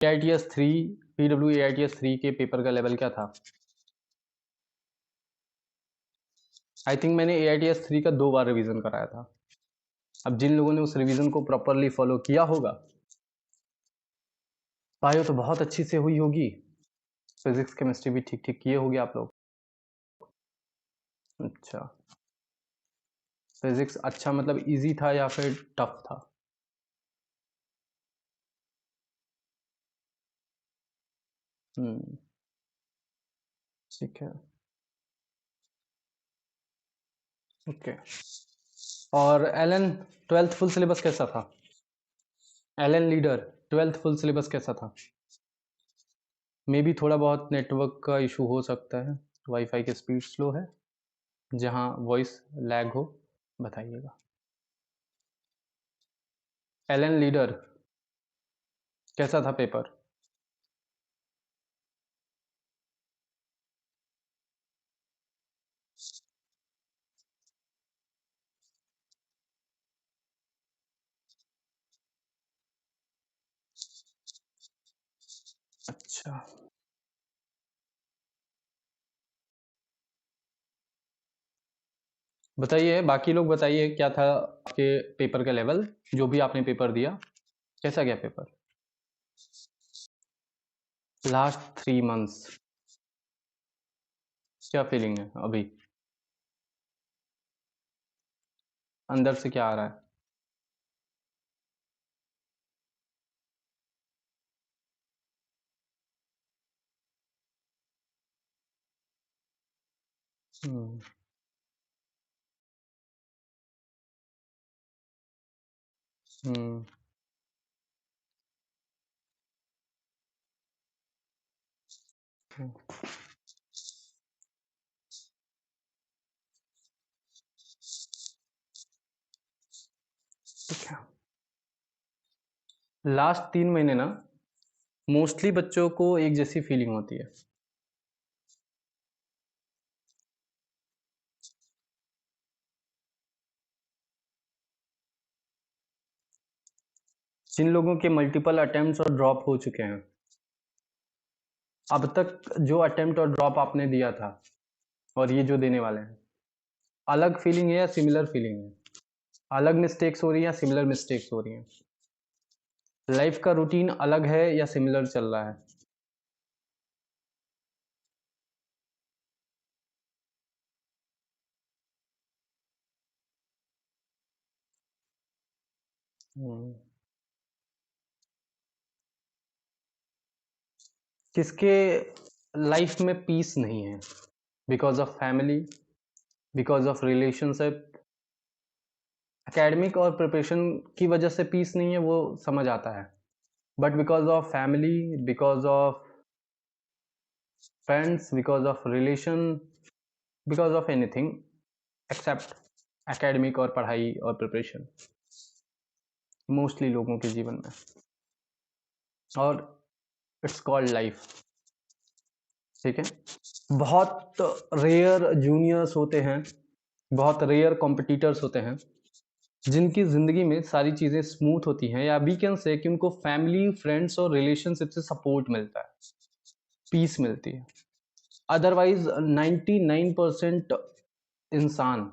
AITS 3 PW AITS 3 के paper का level क्या था? आई थिंक मैंने AITS 3 का 2 बार रिवीजन कराया था। अब जिन लोगों ने उस रिवीजन को प्रॉपरली फॉलो किया होगा, बायो तो बहुत अच्छी से हुई होगी, फिजिक्स केमिस्ट्री भी ठीक ठीक किए होगे आप लोग। अच्छा, फिजिक्स अच्छा मतलब इजी था या फिर टफ था? ठीक है, ओके। और एलन 12th फुल सिलेबस कैसा था? Elon leader 12th full syllabus कैसा था? मे बी थोड़ा बहुत नेटवर्क का इशू हो सकता है, वाईफाई की स्पीड स्लो है, जहाँ वॉइस लैग हो बताइएगा। एलन लीडर कैसा था पेपर? अच्छा, बताइए बाकी लोग, बताइए क्या था आपके पेपर का लेवल, जो भी आपने पेपर दिया कैसा गया पेपर? लास्ट 3 मंथ्स क्या फीलिंग है अभी? अंदर से क्या आ रहा है? हम्म, हम्म, हम्म, ठीक है। लास्ट 3 महीने ना मोस्टली बच्चों को एक जैसी फीलिंग होती है। जिन लोगों के मल्टीपल अटेम्प्ट्स और ड्रॉप हो चुके हैं, अब तक जो अटेम्प्ट और ड्रॉप आपने दिया था और ये जो देने वाले हैं, अलग फीलिंग है या सिमिलर फीलिंग है? अलग मिस्टेक्स हो रही है या सिमिलर मिस्टेक्स हो रही हैं? लाइफ का रूटीन अलग है या सिमिलर चल रहा है? हम्म, किसके लाइफ में पीस नहीं है? Because of family, because of relationship. Academic और प्रिपरेशन की वजह से पीस नहीं है वो समझ आता है, but because of family, because of friends, because of relation, because of anything accept academic और पढ़ाई और प्रिपरेशन, मोस्टली लोगों के जीवन में। और इट्स कॉल्ड लाइफ, ठीक है। बहुत रेयर जूनियर्स होते हैं, बहुत रेयर कॉम्पिटिटर्स होते हैं जिनकी ज़िंदगी में सारी चीज़ें स्मूथ होती हैं, या वी कैन से कि उनको फैमिली, फ्रेंड्स और रिलेशनशिप से सपोर्ट मिलता है, पीस मिलती है। अदरवाइज 99% इंसान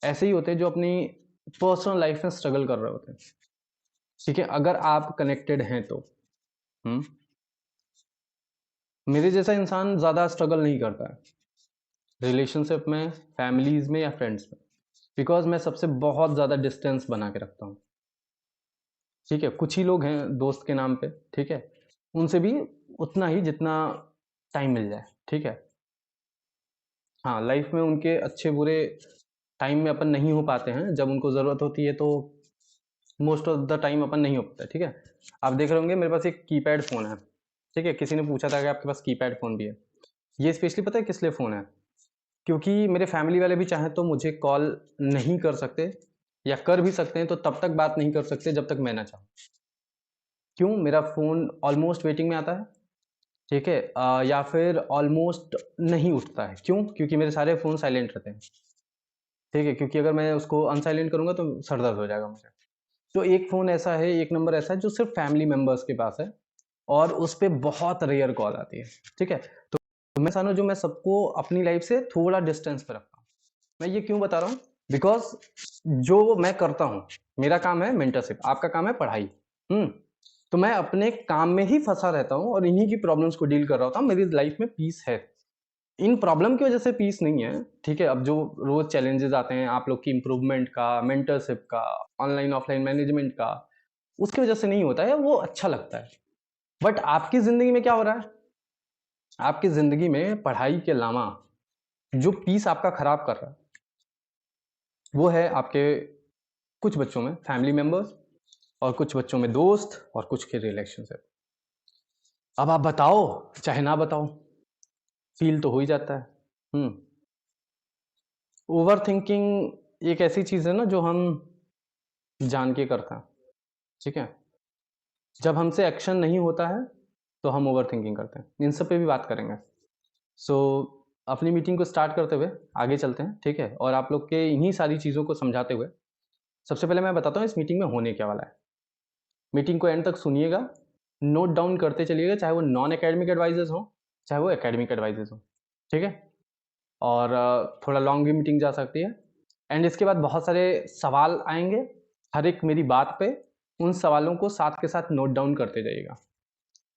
ऐसे ही होते हैं जो अपनी पर्सनल लाइफ में स्ट्रगल कर रहे होते हैं, ठीक है, अगर आप कनेक्टेड हैं तो। हम्म, मेरे जैसा इंसान ज़्यादा स्ट्रगल नहीं करता है रिलेशनशिप में, फैमिलीज में या फ्रेंड्स में, बिकॉज मैं सबसे बहुत ज़्यादा डिस्टेंस बना के रखता हूँ, ठीक है। कुछ ही लोग हैं दोस्त के नाम पे, ठीक है, उनसे भी उतना ही जितना टाइम मिल जाए, ठीक है। हाँ, लाइफ में उनके अच्छे बुरे टाइम में अपन नहीं हो पाते हैं, जब उनको ज़रूरत होती है तो मोस्ट ऑफ द टाइम अपन नहीं हो पाता, ठीक है। आप देख रहे होंगे मेरे पास एक कीपैड फ़ोन है, ठीक है, किसी ने पूछा था कि आपके पास कीपैड फ़ोन भी है। ये स्पेशली पता है किस लिए फ़ोन है? क्योंकि मेरे फैमिली वाले भी चाहें तो मुझे कॉल नहीं कर सकते, या कर भी सकते हैं तो तब तक बात नहीं कर सकते जब तक मैं ना चाहूँ। क्यों? मेरा फ़ोन ऑलमोस्ट वेटिंग में आता है, ठीक है, या फिर ऑलमोस्ट नहीं उठता है। क्यों? क्योंकि मेरे सारे फ़ोन साइलेंट रहते हैं, ठीक है, क्योंकि अगर मैं उसको अनसाइलेंट करूँगा तो सर दर्द हो जाएगा मुझे। तो एक फ़ोन ऐसा है, एक नंबर ऐसा है जो सिर्फ़ फैमिली मेंबर्स के पास है, और उस पे बहुत रेयर कॉल आती है, ठीक है। तो मैं सानो जो मैं सबको अपनी लाइफ से थोड़ा डिस्टेंस पे रखता हूँ। मैं ये क्यों बता रहा हूँ, बिकॉज जो मैं करता हूँ, मेरा काम है मेंटरशिप, आपका काम है पढ़ाई। तो मैं अपने काम में ही फंसा रहता हूँ और इन्हीं की प्रॉब्लम्स को डील कर रहा होता हूँ। मेरी लाइफ में पीस है, इन प्रॉब्लम की वजह से पीस नहीं है, ठीक है। अब जो रोज चैलेंजेस आते हैं आप लोग की इंप्रूवमेंट का, मेंटरशिप का, ऑनलाइन ऑफलाइन मैनेजमेंट का, उसकी वजह से नहीं होता है, वो अच्छा लगता है। बट आपकी जिंदगी में क्या हो रहा है, आपकी जिंदगी में पढ़ाई के अलावा जो पीस आपका खराब कर रहा है वो है आपके कुछ बच्चों में फैमिली मेंबर्स, और कुछ बच्चों में दोस्त, और कुछ के रिलेशनशिप। अब आप बताओ चाहे ना बताओ, फील तो हो ही जाता है। ओवर थिंकिंग एक ऐसी चीज है ना जो हम जान के करते हैं, ठीक है। जब हमसे एक्शन नहीं होता है तो हम ओवर थिंकिंग करते हैं। इन सब पे भी बात करेंगे। सो अपनी मीटिंग को स्टार्ट करते हुए आगे चलते हैं, ठीक है। और आप लोग के इन्हीं सारी चीज़ों को समझाते हुए सबसे पहले मैं बताता हूँ इस मीटिंग में होने क्या वाला है। मीटिंग को एंड तक सुनिएगा, नोट डाउन करते चलिएगा, चाहे वो नॉन एकेडमिक एडवाइजर्स हो चाहे वो एकेडमिक एडवाइजर्स हो, ठीक है। और थोड़ा लॉन्ग भी मीटिंग जा सकती है। एंड इसके बाद बहुत सारे सवाल आएंगे, हर एक मेरी बात पे उन सवालों को साथ के साथ नोट डाउन करते जाइएगा।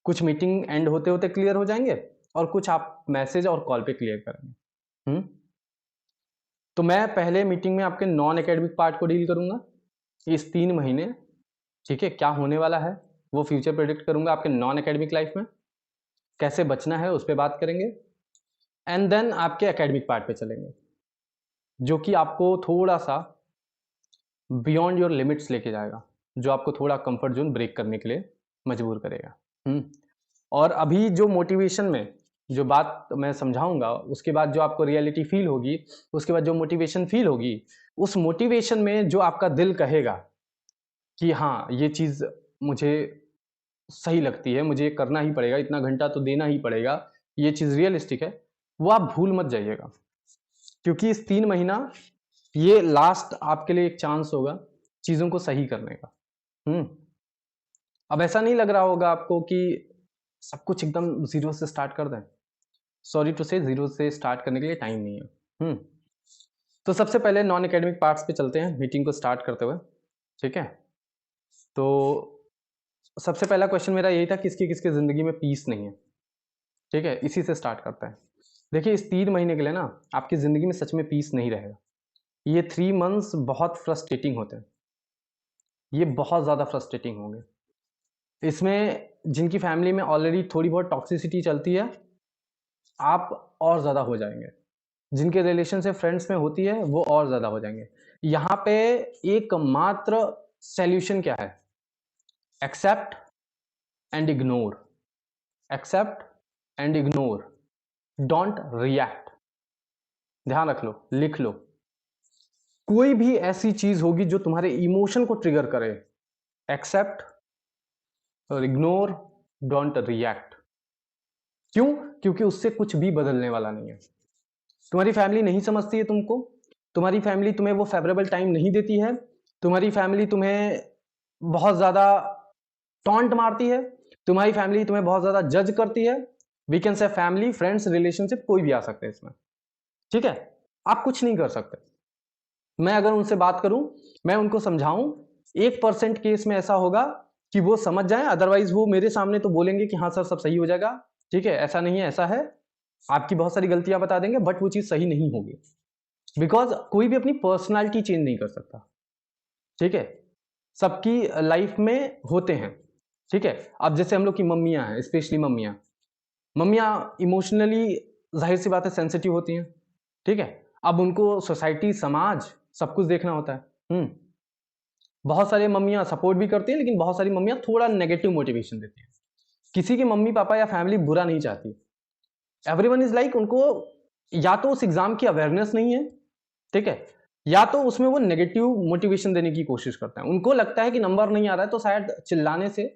कुछ मीटिंग एंड होते होते क्लियर हो जाएंगे और कुछ आप मैसेज और कॉल पे क्लियर करेंगे। तो मैं पहले मीटिंग में आपके नॉन एकेडमिक पार्ट को डील करूंगा, इस 3 महीने, ठीक है, क्या होने वाला है वो फ्यूचर प्रेडिक्ट करूंगा आपके नॉन एकेडमिक लाइफ में, कैसे बचना है उस पर बात करेंगे। एंड देन आपके एकेडमिक पार्ट पे चलेंगे जो कि आपको थोड़ा सा बियॉन्ड योर लिमिट्स लेके जाएगा, जो आपको थोड़ा कंफर्ट जोन ब्रेक करने के लिए मजबूर करेगा। और अभी जो मोटिवेशन में जो बात मैं समझाऊंगा उसके बाद जो आपको रियलिटी फील होगी, उसके बाद जो मोटिवेशन फील होगी, उस मोटिवेशन में जो आपका दिल कहेगा कि हाँ ये चीज़ मुझे सही लगती है, मुझे करना ही पड़ेगा, इतना घंटा तो देना ही पड़ेगा, ये चीज़ रियलिस्टिक है, वो आप भूल मत जाइएगा। क्योंकि इस 3 महीना ये लास्ट आपके लिए एक चांस होगा चीज़ों को सही करने का। अब ऐसा नहीं लग रहा होगा आपको कि सब कुछ एकदम जीरो से स्टार्ट कर दें। सॉरी टू से जीरो से स्टार्ट करने के लिए टाइम नहीं है। तो सबसे पहले नॉन एकेडमिक पार्ट्स पे चलते हैं मीटिंग को स्टार्ट करते हुए, ठीक है। तो सबसे पहला क्वेश्चन मेरा यही था किसकी किसकी ज़िंदगी में पीस नहीं है, ठीक है, इसी से स्टार्ट करते हैं। देखिए इस 3 महीने के लिए ना आपकी ज़िंदगी में सच में पीस नहीं रहेगा। ये 3 मंथ्स बहुत फ्रस्ट्रेटिंग होते हैं, ये बहुत ज़्यादा फ्रस्ट्रेटिंग होंगे। इसमें जिनकी फैमिली में ऑलरेडी थोड़ी बहुत टॉक्सिसिटी चलती है आप और ज़्यादा हो जाएंगे, जिनके रिलेशन से फ्रेंड्स में होती है वो और ज़्यादा हो जाएंगे। यहाँ पे एकमात्र सॉल्यूशन क्या है, accept and ignore, accept and ignore, don't react. ध्यान रख लो, लिख लो, कोई भी ऐसी चीज होगी जो तुम्हारे इमोशन को ट्रिगर करे, एक्सेप्ट और इग्नोर, डोंट रिएक्ट। क्यों? क्योंकि उससे कुछ भी बदलने वाला नहीं है। तुम्हारी फैमिली नहीं समझती है तुमको, तुम्हारी फैमिली तुम्हें वो फेवरेबल टाइम नहीं देती है, तुम्हारी फैमिली तुम्हें बहुत ज्यादा टॉन्ट मारती है, तुम्हारी फैमिली तुम्हें बहुत ज्यादा जज करती है। We can say family, friends, relationship, कोई भी आ सकते हैं इसमें, ठीक है। आप कुछ नहीं कर सकते। मैं अगर उनसे बात करूं, मैं उनको समझाऊं, 1% केस में ऐसा होगा कि वो समझ जाएं, अदरवाइज वो मेरे सामने तो बोलेंगे कि हाँ सर सब सही हो जाएगा, ठीक है, ऐसा नहीं है ऐसा है, आपकी बहुत सारी गलतियां बता देंगे, बट वो चीज सही नहीं होगी। बिकॉज कोई भी अपनी पर्सनालिटी चेंज नहीं कर सकता, ठीक है। सबकी लाइफ में होते हैं, ठीक है। अब जैसे हम लोग की मम्मियां हैं, स्पेशली मम्मियां इमोशनली जाहिर सी बात है सेंसिटिव होती हैं, ठीक है। अब उनको सोसाइटी, समाज, सब कुछ देखना होता है। बहुत सारी मम्मियां सपोर्ट भी करती हैं, लेकिन बहुत सारी मम्मियां थोड़ा नेगेटिव मोटिवेशन देती हैं। किसी के मम्मी पापा या फैमिली बुरा नहीं चाहती, एवरीवन इज लाइक, उनको या तो उस एग्जाम की अवेयरनेस नहीं है, ठीक है, या तो उसमें वो नेगेटिव मोटिवेशन देने की कोशिश करते हैं। उनको लगता है कि नंबर नहीं आ रहा है तो शायद चिल्लाने से,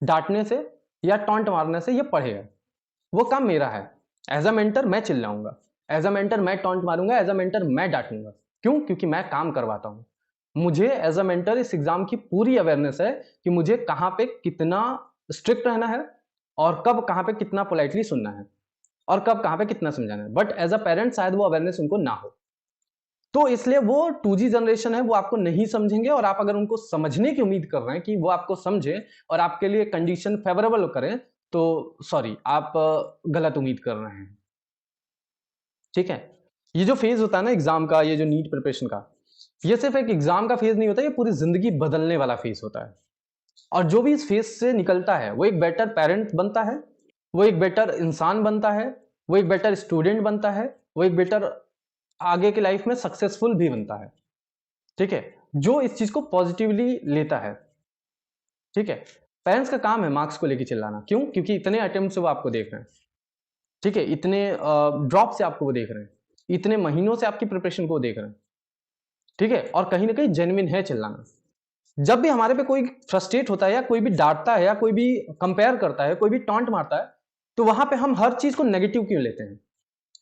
डांटने से या टॉन्ट मारने से ये पढ़ेगा। वो काम मेरा है, एज अ मेंटर मैं चिल्लाऊंगा, एज अ मेंटर मैं टॉन्ट मारूंगा, एज अ मेंटर मैं डांटूंगा। क्यों? क्योंकि मैं काम करवाता हूं। मुझे एज अ मेंटर इस एग्जाम की पूरी अवेयरनेस है कि मुझे कहां पे कितना स्ट्रिक्ट रहना है, और कब कहाँ पे कितना पोलाइटली सुनना है और कब कहाँ पे कितना समझाना है। बट एज अ पेरेंट शायद वो अवेयरनेस उनको ना हो, तो इसलिए वो 2G जनरेशन है, वो आपको नहीं समझेंगे। और आप अगर उनको समझने की उम्मीद कर रहे हैं कि वो आपको समझे और आपके लिए कंडीशन फेवरेबल करें, तो सॉरी, आप गलत उम्मीद कर रहे हैं। ठीक है, ये जो फेज होता है ना एग्जाम का, ये जो नीट प्रिपरेशन का, ये सिर्फ एक एग्जाम का फेज नहीं होता, ये पूरी जिंदगी बदलने वाला फेज होता है। और जो भी इस फेज से निकलता है वो एक बेटर पेरेंट बनता है, वो एक बेटर इंसान बनता है, वो एक बेटर स्टूडेंट बनता है, वो एक बेटर आगे की लाइफ में सक्सेसफुल भी बनता है। ठीक है, जो इस चीज को पॉजिटिवली लेता है। ठीक है, पेरेंट्स का काम है मार्क्स को लेकर चिल्लाना, क्यों? क्योंकि इतने अटेम्प्ट से वो आपको देख रहे हैं। ठीक है, इतने ड्रॉप से आपको वो देख रहे हैं, इतने महीनों से आपकी प्रिपरेशन को देख रहे हैं। ठीक है, और कहीं ना कहीं जेन्युइन है चिल्लाना। जब भी हमारे पे कोई फ्रस्ट्रेट होता है या कोई भी डांटता है या कोई भी कंपेयर करता है, कोई भी टॉन्ट मारता है, तो वहां पे हम हर चीज को नेगेटिव क्यों लेते हैं?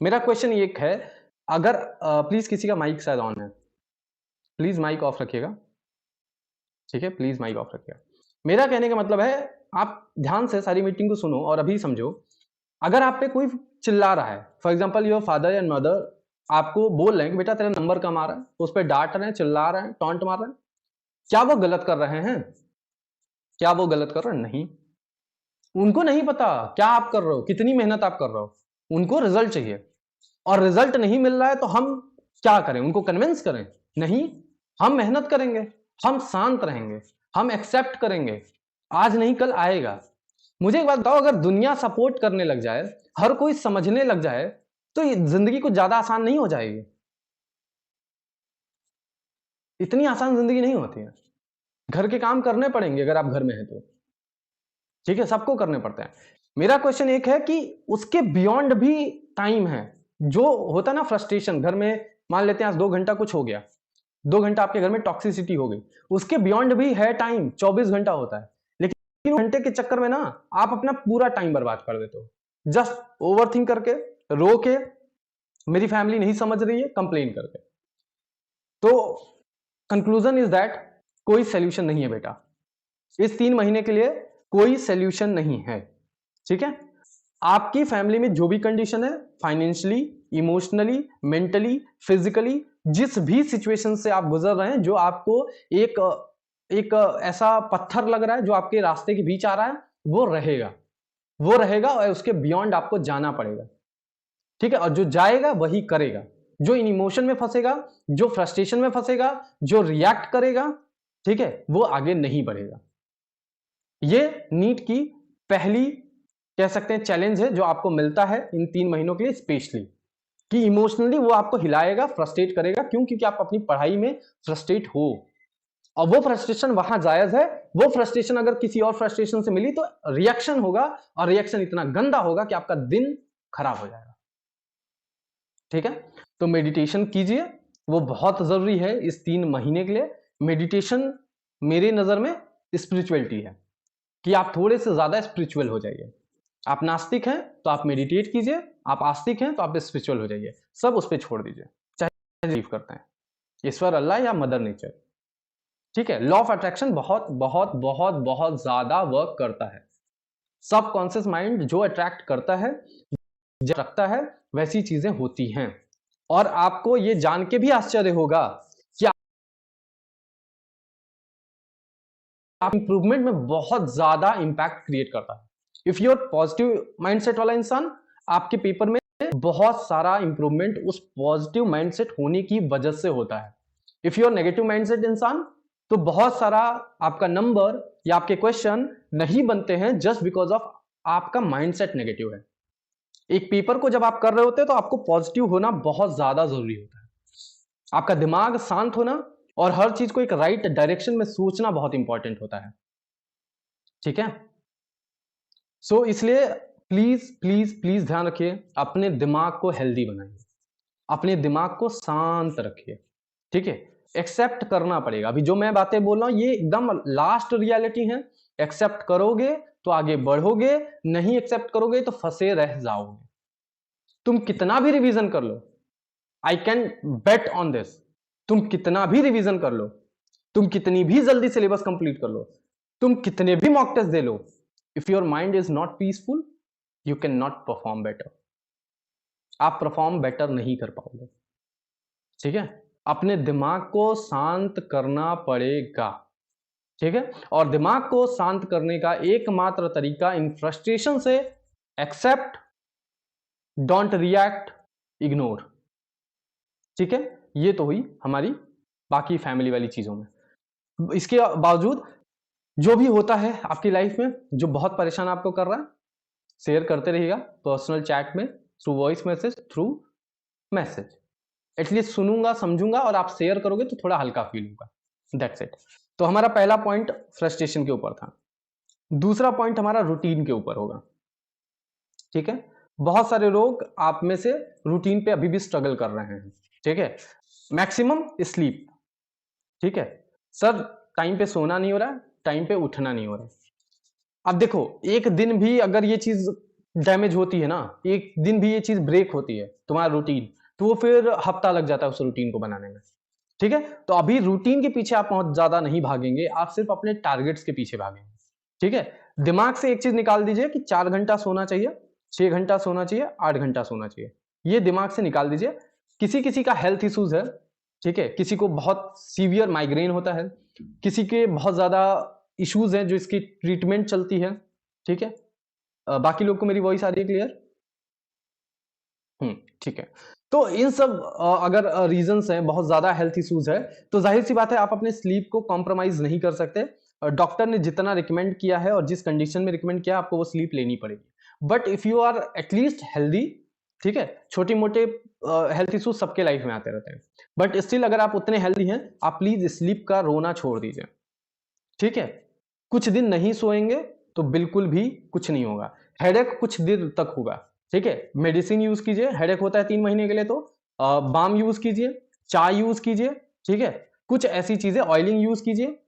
मेरा क्वेश्चन ये है, अगर प्लीज किसी का माइक शायद ऑन है, प्लीज माइक ऑफ रखिएगा। ठीक है, प्लीज माइक ऑफ रखिएगा। मेरा कहने का मतलब है, आप ध्यान से सारी मीटिंग को सुनो और अभी समझो। अगर आप पे कोई चिल्ला रहा है, for example your father and mother आपको बोल रहे हैं कि बेटा तेरा नंबर कम आ रहा है, तो उस पर डांट रहे हैं, चिल्ला रहे हैं, टॉन्ट मार रहे हैं, क्या वो गलत कर रहे हैं? क्या वो गलत कर रहे हैं? नहीं। उनको नहीं पता क्या आप कर रहे हो, कितनी मेहनत आप कर रहे हो, उनको रिजल्ट चाहिए। और रिजल्ट नहीं मिल रहा है तो हम क्या करें? उनको कन्विंस करें? नहीं, हम मेहनत करेंगे, हम शांत रहेंगे, हम एक्सेप्ट करेंगे, आज नहीं कल आएगा। मुझे एक बात बताओ, अगर दुनिया सपोर्ट करने लग जाए, हर कोई समझने लग जाए, तो ये जिंदगी कुछ ज्यादा आसान नहीं हो जाएगी? इतनी आसान जिंदगी नहीं होती है। घर के काम करने पड़ेंगे अगर आप घर में हैं तो। ठीक है, सबको करने पड़ते हैं। मेरा क्वेश्चन एक है कि उसके बियॉन्ड भी टाइम है। जो होता है ना फ्रस्ट्रेशन घर में, मान लेते हैं आज 2 घंटा कुछ हो गया, 2 घंटा आपके घर में टॉक्सिसिटी हो गई, उसके बियॉन्ड भी है टाइम, 24 घंटा होता है। लेकिन घंटे के चक्कर में ना आप अपना पूरा टाइम बर्बाद कर देते हो, जस्ट ओवर थिंक करके, रो के, मेरी फैमिली नहीं समझ रही है, कंप्लेन करके। तो कंक्लूजन इज दैट कोई सोल्यूशन नहीं है बेटा, इस 3 महीने के लिए कोई सोल्यूशन नहीं है। ठीक है, आपकी फैमिली में जो भी कंडीशन है, फाइनेंशियली, इमोशनली, मेंटली, फिजिकली, जिस भी सिचुएशन से आप गुजर रहे हैं, जो आपको एक एक ऐसा पत्थर लग रहा है जो आपके रास्ते के बीच आ रहा है, वो रहेगा, वो रहेगा और उसके बियॉन्ड आपको जाना पड़ेगा। ठीक है, और जो जाएगा वही करेगा। जो इन इमोशन में फंसेगा, जो फ्रस्ट्रेशन में फंसेगा, जो रिएक्ट करेगा, ठीक है, वो आगे नहीं बढ़ेगा। ये नीट की पहली कह सकते हैं चैलेंज है जो आपको मिलता है इन 3 महीनों के लिए स्पेशली, कि इमोशनली वो आपको हिलाएगा, फ्रस्ट्रेट करेगा। क्यों? क्योंकि आप अपनी पढ़ाई में फ्रस्ट्रेट हो, और वो फ्रस्ट्रेशन वहां जायज है। वो फ्रस्ट्रेशन अगर किसी और फ्रस्ट्रेशन से मिली तो रिएक्शन होगा, और रिएक्शन इतना गंदा होगा कि आपका दिन खराब हो जाएगा। ठीक है, तो मेडिटेशन कीजिए, वो बहुत जरूरी है इस 3 महीने के लिए। मेडिटेशन मेरी नजर में स्पिरिचुअलिटी है, कि आप थोड़े से ज्यादा स्पिरिचुअल हो जाइए। आप नास्तिक हैं तो आप मेडिटेट कीजिए, आप आस्तिक हैं तो आप स्पिरिचुअल हो जाइए, सब उस पर छोड़ दीजिए, चाहे बिलीव करते हैं ईश्वर, अल्लाह या मदर नेचर। ठीक है, लॉ ऑफ अट्रैक्शन बहुत बहुत बहुत बहुत ज्यादा वर्क करता है। सबकॉन्शियस माइंड जो अट्रैक्ट करता है, जो रखता है, वैसी चीजें होती हैं। और आपको ये जान के भी आश्चर्य होगा कि आप इंप्रूवमेंट में बहुत ज्यादा इंपैक्ट क्रिएट करता है। इफ यूर पॉजिटिव माइंडसेट वाला इंसान, आपके पेपर में बहुत सारा इंप्रूवमेंट उस पॉजिटिव माइंडसेट होने की वजह से होता है। इफ यूर नेगेटिव माइंडसेट इंसान, तो बहुत सारा आपका नंबर या आपके क्वेश्चन नहीं बनते हैं जस्ट बिकॉज ऑफ आपका माइंडसेट नेगेटिव है। एक पेपर को जब आप कर रहे होते हैं तो आपको पॉजिटिव होना बहुत ज्यादा जरूरी होता है। आपका दिमाग शांत होना और हर चीज को एक राइट डायरेक्शन में सोचना बहुत इंपॉर्टेंट होता है। ठीक है, सो इसलिए प्लीज प्लीज प्लीज ध्यान रखिए, अपने दिमाग को हेल्दी बनाइए, अपने दिमाग को शांत रखिए। ठीक है, एक्सेप्ट करना पड़ेगा। अभी जो मैं बातें बोल रहा हूं ये एकदम लास्ट रियलिटी है। एक्सेप्ट करोगे तो आगे बढ़ोगे, नहीं एक्सेप्ट करोगे तो फंसे रह जाओगे। तुम कितना भी रिवीजन कर लो, I can bet on this, तुम कितना भी रिवीजन कर लो, तुम कितनी भी जल्दी सिलेबस कंप्लीट कर लो, तुम कितने भी मॉक टेस्ट दे लो, if your mind is not peaceful, you can not perform better. आप परफॉर्म बेटर नहीं कर पाओगे, ठीक है। अपने दिमाग को शांत करना पड़ेगा, ठीक है। और दिमाग को शांत करने का एकमात्र तरीका इन फ्रस्ट्रेशन से एक्सेप्ट, डोंट रिएक्ट, इग्नोर, ठीक है। ये तो हुई हमारी बाकी फैमिली वाली चीजों में। इसके बावजूद जो भी होता है आपकी लाइफ में जो बहुत परेशान आपको कर रहा है, शेयर करते रहिएगा पर्सनल चैट में, through voice message, through message. At least सुनूंगा, समझूंगा, और आप शेयर करोगे तो थोड़ा हल्का फील होगा। That's it. तो हमारा पहला पॉइंट फ्रस्ट्रेशन के ऊपर था। दूसरा पॉइंट हमारा रूटीन के ऊपर होगा, ठीक है। बहुत सारे लोग आप में से रूटीन पे अभी भी स्ट्रगल कर रहे हैं, ठीक है। मैक्सिमम स्लीप, ठीक है। सर टाइम पे सोना नहीं हो रहा है, टाइम पे उठना नहीं हो रहा है। अब देखो, एक दिन भी अगर ये चीज डैमेज होती है ना, एक दिन भी ये चीज ब्रेक होती है तुम्हारा रूटीन, तो वो फिर हफ्ता लग जाता है उस रूटीन को बनाने में, ठीक है। तो अभी रूटीन के पीछे आप बहुत ज्यादा नहीं भागेंगे, आप सिर्फ अपने टारगेट्स के पीछे भागेंगे, ठीक है। दिमाग से एक चीज निकाल दीजिए कि 4 घंटा सोना चाहिए, 6 घंटा सोना चाहिए, 8 घंटा सोना चाहिए। ये दिमाग से निकाल दीजिए। किसी किसी का हेल्थ इश्यूज है, ठीक है। किसी को बहुत सीवियर माइग्रेन होता है, किसी के बहुत ज्यादा इश्यूज हैं जो इसकी ट्रीटमेंट चलती है, ठीक है। बाकी लोग को मेरी वॉइस आ रही है क्लियर? ठीक है। तो इन सब अगर रीजंस हैं, बहुत ज्यादा हेल्थ इश्यूज है, तो जाहिर सी बात है आप अपने स्लीप को कॉम्प्रोमाइज नहीं कर सकते। डॉक्टर ने जितना रिकमेंड किया है और जिस कंडीशन में रिकमेंड किया आपको वो स्लीप लेनी पड़ेगी। But if you are at least healthy, ठीक है, छोटे मोटे हेल्थ इश्यूज सबके लाइफ में आते रहते हैं, बट स्टिल अगर आप उतने हेल्दी हैं, आप प्लीज स्लीप का रोना छोड़ दीजिए, ठीक है। कुछ दिन नहीं सोएंगे तो बिल्कुल भी कुछ नहीं होगा। हेडेक कुछ देर तक होगा, ठीक है। मेडिसिन यूज कीजिए, हेडेक होता है 3 महीने के लिए तो बाम यूज कीजिए, चाय यूज कीजिए, ठीक है। कुछ ऐसी चीजें, ऑयलिंग यूज कीजिए,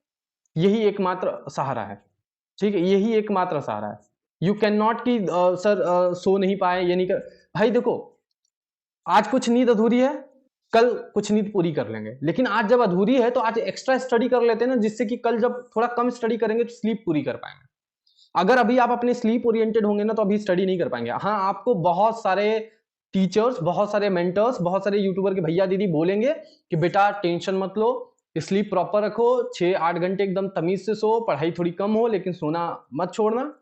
यही एकमात्र सहारा है, ठीक है। यही एकमात्र सहारा है। यू कैन नॉट कि सर सो नहीं पाए, ये नहीं कर। भाई देखो, आज कुछ नींद अधूरी है, कल कुछ नींद पूरी कर लेंगे, लेकिन आज जब अधूरी है तो आज एक्स्ट्रा स्टडी कर लेते हैं ना, जिससे कि कल जब थोड़ा कम स्टडी करेंगे तो स्लीप पूरी कर पाएंगे। अगर अभी आप अपने स्लीप ओरिएंटेड होंगे ना तो अभी स्टडी नहीं कर पाएंगे। हाँ, आपको बहुत सारे टीचर्स, बहुत सारे मेंटर्स, बहुत सारे यूट्यूबर के भैया दीदी बोलेंगे कि बेटा टेंशन मत लो, स्लीप प्रॉपर रखो, 6-8 घंटे एकदम तमीज से सो, पढ़ाई थोड़ी कम हो लेकिन सोना मत छोड़ना।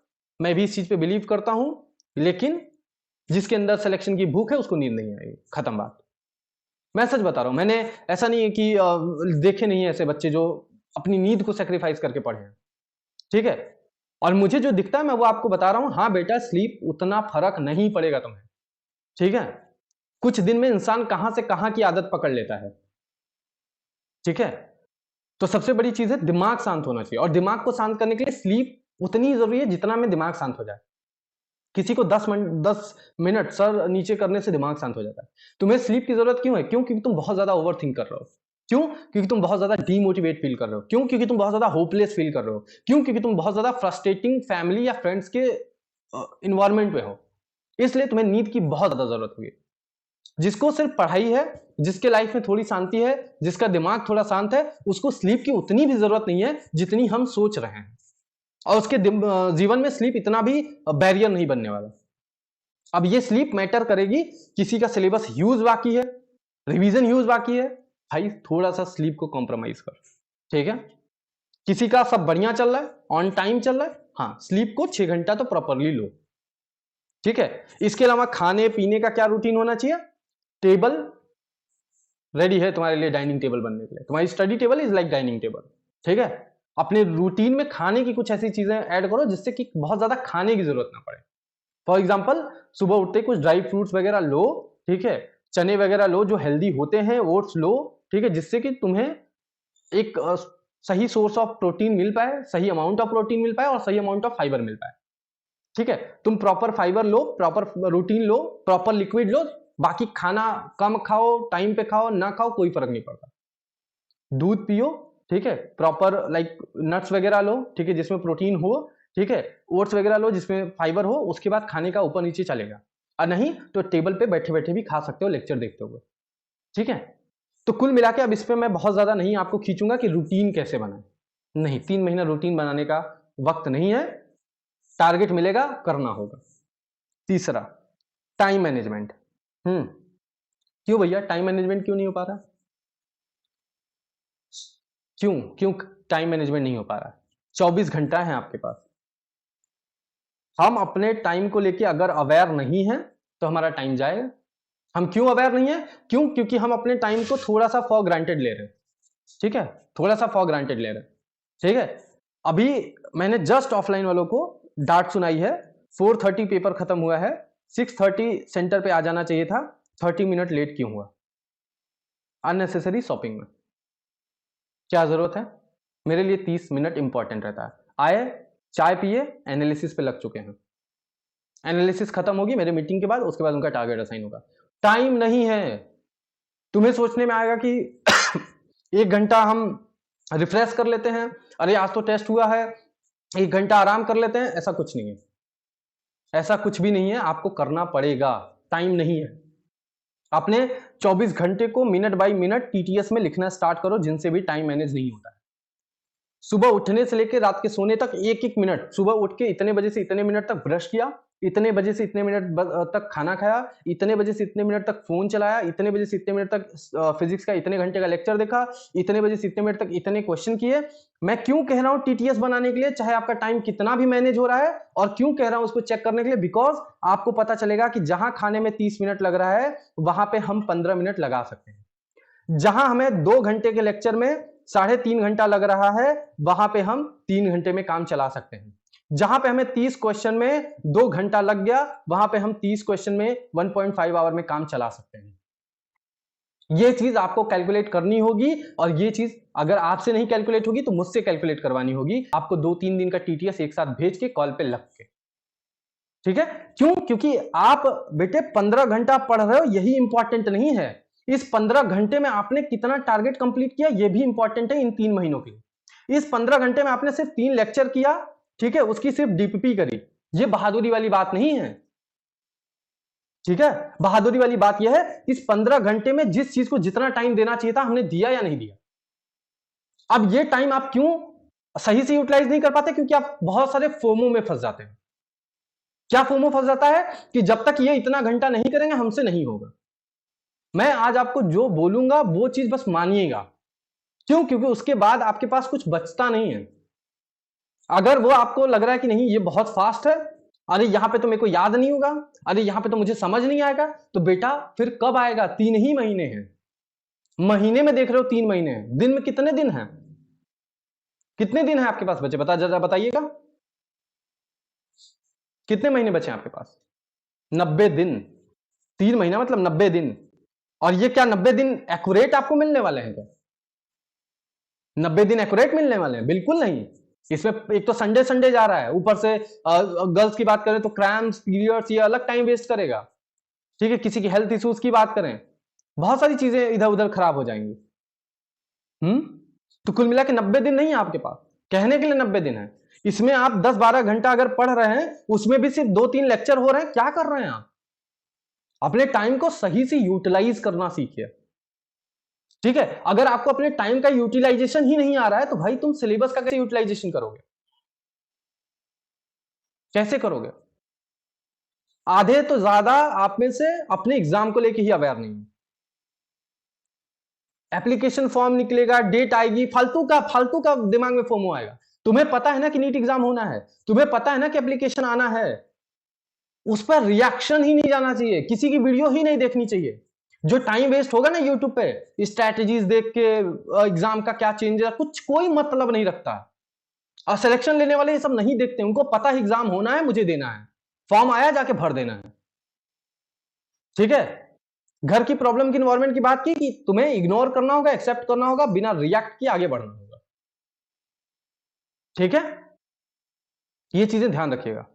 मैं भी इस चीज पे बिलीव करता हूं, लेकिन जिसके अंदर सिलेक्शन की भूख है उसको नींद नहीं आएगी, खत्म बात। मैं सच बता रहा हूं, मैंने ऐसा नहीं है कि देखे नहीं है ऐसे बच्चे जो अपनी नींद को सेक्रीफाइस करके पढ़े हैं, ठीक है। और मुझे जो दिखता है मैं वो आपको बता रहा हूं। हाँ बेटा, स्लीप उतना फर्क नहीं पड़ेगा तुम्हें, ठीक है। कुछ दिन में इंसान कहां से कहां की आदत पकड़ लेता है, ठीक है। तो सबसे बड़ी चीज है दिमाग शांत होना चाहिए, और दिमाग को शांत करने के लिए स्लीप उतनी जरूरी है जितना में दिमाग शांत हो जाए। किसी को 10 मिनट सर नीचे करने से दिमाग शांत हो जाता है। तुम्हें स्लीप की जरूरत क्यों है? क्यों? क्योंकि तुम बहुत ज्यादा ओवर थिंक कर रहे हो। क्यों? क्योंकि तुम बहुत ज्यादा डीमोटिवेट फील कर रहे हो। क्यों? क्योंकि तुम बहुत ज्यादा होपलेस फील कर रहे हो। क्यों? क्योंकि तुम बहुत ज्यादा फ्रस्ट्रेटिंग फैमिली या फ्रेंड्स के इन्वायरमेंट में हो। इसलिए तुम्हें नींद की बहुत ज्यादा जरूरत होगी। जिसको सिर्फ पढ़ाई है, जिसके लाइफ में थोड़ी शांति है, जिसका दिमाग थोड़ा शांत है, उसको स्लीप की उतनी भी जरूरत नहीं है जितनी हम सोच रहे हैं, और उसके जीवन में स्लीप इतना भी बैरियर नहीं बनने वाला। अब ये स्लीप मैटर करेगी, किसी का सिलेबस ह्यूज बाकी है, रिवीजन ह्यूज बाकी है, भाई थोड़ा सा स्लीप को कॉम्प्रोमाइज कर, ठीक है। किसी का सब बढ़िया चल रहा है, ऑन टाइम चल रहा है, हाँ स्लीप को 6 घंटा तो प्रॉपरली लो, ठीक है। इसके अलावा खाने पीने का क्या रूटीन होना चाहिए? टेबल रेडी है तुम्हारे लिए डाइनिंग टेबल बनने के लिए, तुम्हारी study table is like dining table, ठीक है। अपने रूटीन में खाने की कुछ ऐसी चीजें ऐड करो जिससे कि बहुत ज्यादा खाने की जरूरत ना पड़े। फॉर एग्जाम्पल, सुबह उठते कुछ ड्राई फ्रूट्स वगैरह लो, ठीक है। चने वगैरह लो जो हेल्दी होते हैं, ओट्स लो, ठीक है, जिससे कि तुम्हें एक सही सोर्स ऑफ प्रोटीन मिल पाए, सही अमाउंट ऑफ प्रोटीन मिल पाए और सही अमाउंट ऑफ फाइबर मिल पाए, ठीक है। तुम प्रॉपर फाइबर लो, प्रॉपर रूटीन लो, प्रॉपर लिक्विड लो, बाकी खाना कम खाओ, टाइम पे खाओ, ना खाओ, कोई फर्क नहीं पड़ता। दूध पियो, ठीक है, प्रॉपर लाइक नट्स वगैरह लो, ठीक है, जिसमें प्रोटीन हो, ठीक है। ओट्स वगैरह लो जिसमें फाइबर हो, उसके बाद खाने का ऊपर नीचे चलेगा, और नहीं तो टेबल पे बैठे बैठे भी खा सकते हो लेक्चर देखते हुए, ठीक है। तो कुल मिला के अब इस पे मैं बहुत ज्यादा नहीं आपको खींचूंगा कि रूटीन कैसे बनाए, नहीं, 3 महीना रूटीन बनाने का वक्त नहीं है। टारगेट मिलेगा, करना होगा। तीसरा, टाइम मैनेजमेंट। क्यों भैया टाइम मैनेजमेंट क्यों नहीं हो पा रहा? क्यों टाइम मैनेजमेंट नहीं हो पा रहा? 24 घंटा है आपके पास। हम अपने टाइम को लेके अगर अवेयर नहीं है तो हमारा टाइम जाएगा। हम क्यों अवेयर नहीं है? क्योंकि हम अपने टाइम को थोड़ा सा फॉर ग्रांटेड ले रहे हैं। ठीक है, थोड़ा सा फॉर ग्रांटेड ले रहे हैं। ठीक है, अभी मैंने जस्ट ऑफलाइन वालों को डांट सुनाई है। 4:30 पेपर खत्म हुआ है, 6:30 सेंटर पे आ जाना चाहिए था, 30 मिनट लेट क्यों हुआ? अननेसेसरी शॉपिंग में क्या जरूरत है? मेरे लिए 30 मिनट इंपॉर्टेंट रहता है। आए, चाय पिए, एनालिसिस पे लग चुके हैं। एनालिसिस खत्म होगी मेरे मीटिंग के बाद, उसके बाद उनका टारगेट असाइन होगा। टाइम नहीं है। तुम्हें सोचने में आएगा कि 1 घंटा हम रिफ्रेश कर लेते हैं, अरे आज तो टेस्ट हुआ है, 1 घंटा आराम कर लेते हैं। ऐसा कुछ नहीं है, ऐसा कुछ भी नहीं है। आपको करना पड़ेगा, टाइम नहीं है। अपने 24 घंटे को मिनट बाय मिनट टीटीएस में लिखना स्टार्ट करो, जिनसे भी टाइम मैनेज नहीं होता है। सुबह उठने से लेकर रात के सोने तक 1-1 मिनट, सुबह उठ के इतने बजे से इतने मिनट तक ब्रश किया, इतने बजे से इतने मिनट तक खाना खाया, इतने बजे से इतने मिनट तक फोन चलाया, इतने बजे से इतने मिनट तक फिजिक्स का इतने घंटे का लेक्चर देखा, इतने बजे से इतने मिनट तक इतने क्वेश्चन किए। मैं क्यों कह रहा हूं टीटीएस बनाने के लिए, चाहे आपका टाइम कितना भी मैनेज हो रहा है, और क्यों कह रहा हूं उसको चेक करने के लिए? बिकॉज आपको पता चलेगा कि जहां खाने में 30 मिनट लग रहा है, वहां पे हम 15 मिनट लगा सकते हैं। जहां हमें 2 घंटे के लेक्चर में 3.5 घंटा लग रहा है, वहां पे हम 3 घंटे में काम चला सकते हैं। जहां पे हमें 30 क्वेश्चन में 2 घंटा लग गया, वहां पे हम 30 क्वेश्चन में 1.5 आवर में काम चला सकते हैं। ये चीज आपको कैलकुलेट करनी होगी, और ये चीज अगर आपसे नहीं कैलकुलेट होगी तो मुझसे कैलकुलेट करवानी होगी। आपको 2-3 दिन का टीटीएस एक साथ भेज के कॉल पे लग के। ठीक है, क्यों? क्योंकि आप बेटे 15 घंटा पढ़ रहे हो, यही इंपॉर्टेंट नहीं है। इस 15 घंटे में आपने कितना टारगेट कंप्लीट किया, यह भी इंपॉर्टेंट है इन 3 महीनों के लिए। इस 15 घंटे में आपने सिर्फ 3 लेक्चर किया, ठीक है, उसकी सिर्फ डीपीपी करी, ये बहादुरी वाली बात नहीं है। ठीक है, बहादुरी वाली बात यह है, इस 15 घंटे में जिस चीज को जितना टाइम देना चाहिए था, हमने दिया या नहीं दिया? अब ये टाइम आप क्यों सही से यूटिलाइज नहीं कर पाते? क्योंकि आप बहुत सारे फोमो में फंस जाते हैं। क्या फोमो फंस जाता है कि जब तक ये इतना घंटा नहीं करेंगे, हमसे नहीं होगा। मैं आज आपको जो बोलूंगा वो चीज बस मानिएगा। क्यों? क्योंकि उसके बाद आपके पास कुछ बचता नहीं है। अगर वो आपको लग रहा है कि नहीं ये बहुत फास्ट है, अरे यहां पे तो मेरे को याद नहीं होगा, अरे यहां पे तो मुझे समझ नहीं आएगा, तो बेटा फिर कब आएगा? 3 ही महीने हैं। महीने में देख रहे हो 3 महीने हैं, दिन में कितने दिन हैं? कितने दिन है आपके पास बचे? बताइएगा, कितने महीने बचे आपके पास? 90 दिन। 3 महीना मतलब 90 दिन। और ये क्या 90 दिन एक्यूरेट आपको मिलने वाले हैं क्या? 90 दिन एक्यूरेट मिलने वाले हैं? बिल्कुल नहीं। इसमें एक तो संडे संडे जा रहा है, ऊपर से गर्ल्स की बात करें तो क्रैम्स, पीरियड्स, ये अलग टाइम वेस्ट करेगा। ठीक है, किसी की हेल्थ इश्यूज की बात करें, बहुत सारी चीजें इधर उधर खराब हो जाएंगी। तो कुल मिला के 90 दिन नहीं है आपके पास, कहने के लिए 90 दिन है। इसमें आप 10-12 घंटा अगर पढ़ रहे हैं, उसमें भी सिर्फ 2-3 लेक्चर हो रहे हैं। क्या कर रहे हैं आप? अपने टाइम को सही से यूटिलाइज करना सीखिए। ठीक है, अगर आपको अपने टाइम का यूटिलाइजेशन ही नहीं आ रहा है, तो भाई तुम सिलेबस का कैसे यूटिलाइजेशन करोगे? कैसे करोगे? आधे तो ज्यादा आप में से अपने एग्जाम को लेके ही अवेयर नहीं है। एप्लीकेशन फॉर्म निकलेगा, डेट आएगी, फालतू का दिमाग में फोमो आएगा। तुम्हें पता है ना कि नीट एग्जाम होना है, तुम्हें पता है ना कि एप्लीकेशन आना है, उस पर रिएक्शन ही नहीं जाना चाहिए, किसी की वीडियो ही नहीं देखनी चाहिए। जो टाइम वेस्ट होगा ना यूट्यूब पे स्ट्रैटेजीज देख के, एग्जाम का क्या चेंज है, कुछ कोई मतलब नहीं रखता। और सिलेक्शन लेने वाले ये सब नहीं देखते, उनको पता है एग्जाम होना है, मुझे देना है, फॉर्म आया जाके भर देना है। ठीक है, घर की प्रॉब्लम की, इन्वायरमेंट की बात की कि तुम्हें इग्नोर करना होगा, एक्सेप्ट करना होगा, बिना रिएक्ट किए आगे बढ़ना होगा। ठीक है, ये चीजें ध्यान रखिएगा।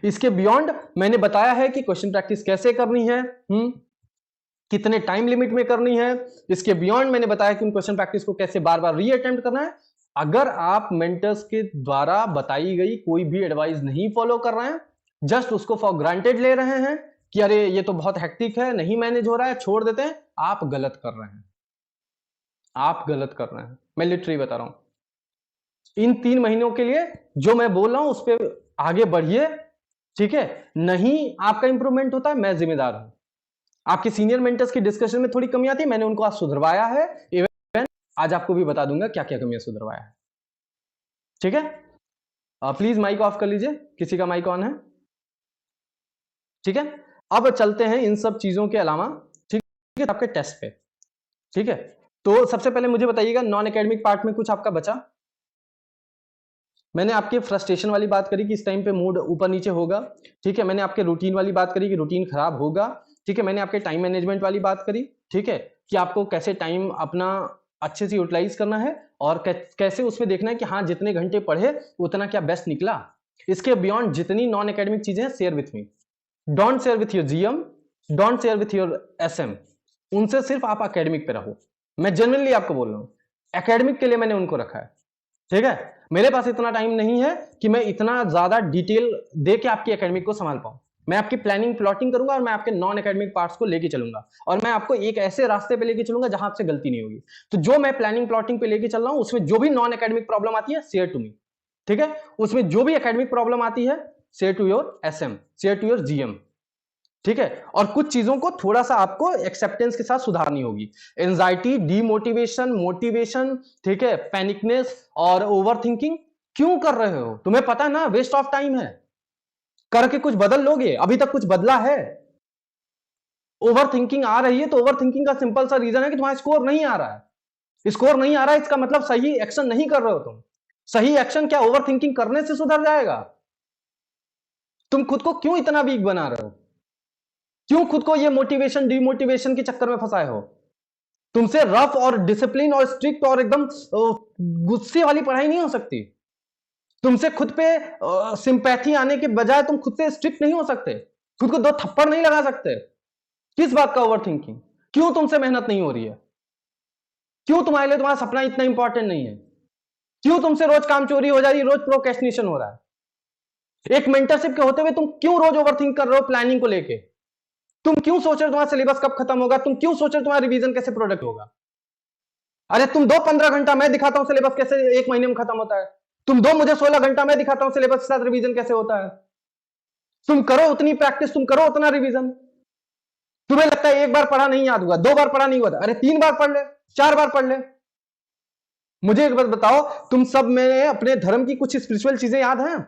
इसके बियॉन्ड मैंने बताया है कि क्वेश्चन प्रैक्टिस कैसे करनी है, कितने टाइम लिमिट में करनी है। इसके बियॉन्ड मैंने बताया कि उन क्वेश्चन प्रैक्टिस को कैसे बार बार रीअटेम्प्ट करना है। अगर आप मेंटर्स के द्वारा बताई गई कोई भी एडवाइस नहीं फॉलो कर रहे हैं, जस्ट उसको फॉर ग्रांटेड ले रहे हैं कि अरे ये तो बहुत हेक्टिक है, नहीं मैनेज हो रहा है, छोड़ देते हैं, आप गलत कर रहे हैं। आप गलत कर रहे हैं, मैं लिटरली बता रहा हूं। इन 3 महीनों के लिए जो मैं बोल रहा हूं उस पर आगे बढ़िए, ठीक है। नहीं आपका इंप्रूवमेंट होता है, मैं जिम्मेदार हूं। आपके सीनियर मेंटर्स की डिस्कशन में थोड़ी कमी आती है, मैंने उनको आज सुधरवाया है। इवन आज आपको भी बता दूंगा क्या क्या कमियां सुधरवाया है, ठीक है। प्लीज माइक ऑफ कर लीजिए, किसी का माइक ऑन है, ठीक है। अब चलते हैं इन सब चीजों के अलावा, ठीक है, आपके टेस्ट पे, ठीक है। तो सबसे पहले मुझे बताइएगा नॉन एकेडमिक पार्ट में कुछ आपका बचा? मैंने आपके फ्रस्ट्रेशन वाली बात करी कि इस टाइम पे मूड ऊपर नीचे होगा, ठीक है। मैंने आपके रूटीन वाली बात करी कि रूटीन खराब होगा, ठीक है। मैंने आपके टाइम मैनेजमेंट वाली बात करी, ठीक है, कि आपको कैसे टाइम अपना अच्छे से यूटिलाइज करना है और कैसे उसमें देखना है कि हाँ जितने घंटे पढ़े उतना क्या बेस्ट निकला। इसके बियॉन्ड जितनी नॉन एकेडमिक चीजें हैं share with me, don't share with your GM, don't share with your SM, उनसे सिर्फ आप एकेडमिक पे रहो। मैं जनरली आपको बोल रहा हूं, एकेडमिक के लिए मैंने उनको रखा है, ठीक है। मेरे पास इतना टाइम नहीं है कि मैं इतना ज्यादा डिटेल दे के आपकी एकेडमिक को संभाल पाऊं। मैं आपकी प्लानिंग प्लॉटिंग करूंगा और मैं आपके नॉन एकेडमिक पार्ट्स को लेके चलूंगा और मैं आपको एक ऐसे रास्ते पे लेके चलूंगा जहां आपसे गलती नहीं होगी। तो जो मैं प्लानिंग प्लॉटिंग पे लेके चल रहा हूं उसमें जो भी नॉन एकेडमिक प्रॉब्लम आती है शेयर टू मी, ठीक है। उसमें जो भी एकेडमिक प्रॉब्लम आती है share to your SM, share to your GM, ठीक है। और कुछ चीजों को थोड़ा सा आपको एक्सेप्टेंस के साथ सुधारनी होगी। एंजाइटी, डीमोटिवेशन, मोटिवेशन, ठीक है, पैनिकनेस और ओवर थिंकिंग क्यों कर रहे हो? तुम्हें पता है ना वेस्ट ऑफ टाइम है, करके कुछ बदल लोगे? अभी तक कुछ बदला है? ओवर थिंकिंग आ रही है तो ओवर थिंकिंग का सिंपल सा रीजन है कि तुम्हारा स्कोर नहीं आ रहा है। स्कोर नहीं आ रहा है इसका मतलब सही एक्शन नहीं कर रहे हो तुम। सही एक्शन क्या ओवर थिंकिंग करने से सुधर जाएगा? तुम खुद को क्यों इतना वीक बना रहे हो? क्यों खुद को ये मोटिवेशन डिमोटिवेशन के चक्कर में फंसाए हो? तुमसे रफ और डिसिप्लिन और स्ट्रिक्ट और एकदम गुस्से वाली पढ़ाई नहीं हो सकती। तुमसे खुद पे सिंपैथी आने के बजाय तुम खुद से स्ट्रिक्ट नहीं हो सकते, खुद को 2 थप्पड़ नहीं लगा सकते। किस बात का ओवर थिंकिंग? क्यों तुमसे मेहनत नहीं हो रही है? क्यों तुम्हारे लिए तुम्हारा सपना इतना इंपॉर्टेंट नहीं है? क्यों तुमसे रोज काम चोरी हो जा रही है, रोज प्रोक्रेस्टिनेशन हो रहा है? एक मेंटरशिप के होते हुए तुम क्यों रोज ओवर थिंक कर रहे हो प्लानिंग को लेके? तुम क्यों सोच रहे हो तुम्हारा सिलेबस कब खत्म होगा? तुम क्यों सोच रहे हो तुम्हारा रिवीजन कैसे प्रोडक्ट होगा? अरे तुम दो 15 घंटा, मैं दिखाता हूं सिलेबस कैसे 1 महीने में खत्म होता है। तुम दो मुझे 16 घंटा, मैं दिखाता हूं सिलेबस के साथ रिवीजन कैसे होता है। तुम करो उतनी प्रैक्टिस, तुम करो उतना रिवीजन। तुम्हें लगता है एक बार पढ़ा नहीं याद हुआ, 2 बार पढ़ा नहीं हुआ था, अरे 3 बार पढ़ ले, 4 बार पढ़ ले। मुझे एक बात बताओ, तुम सब में अपने धर्म की कुछ स्पिरिचुअल चीजें याद हैं?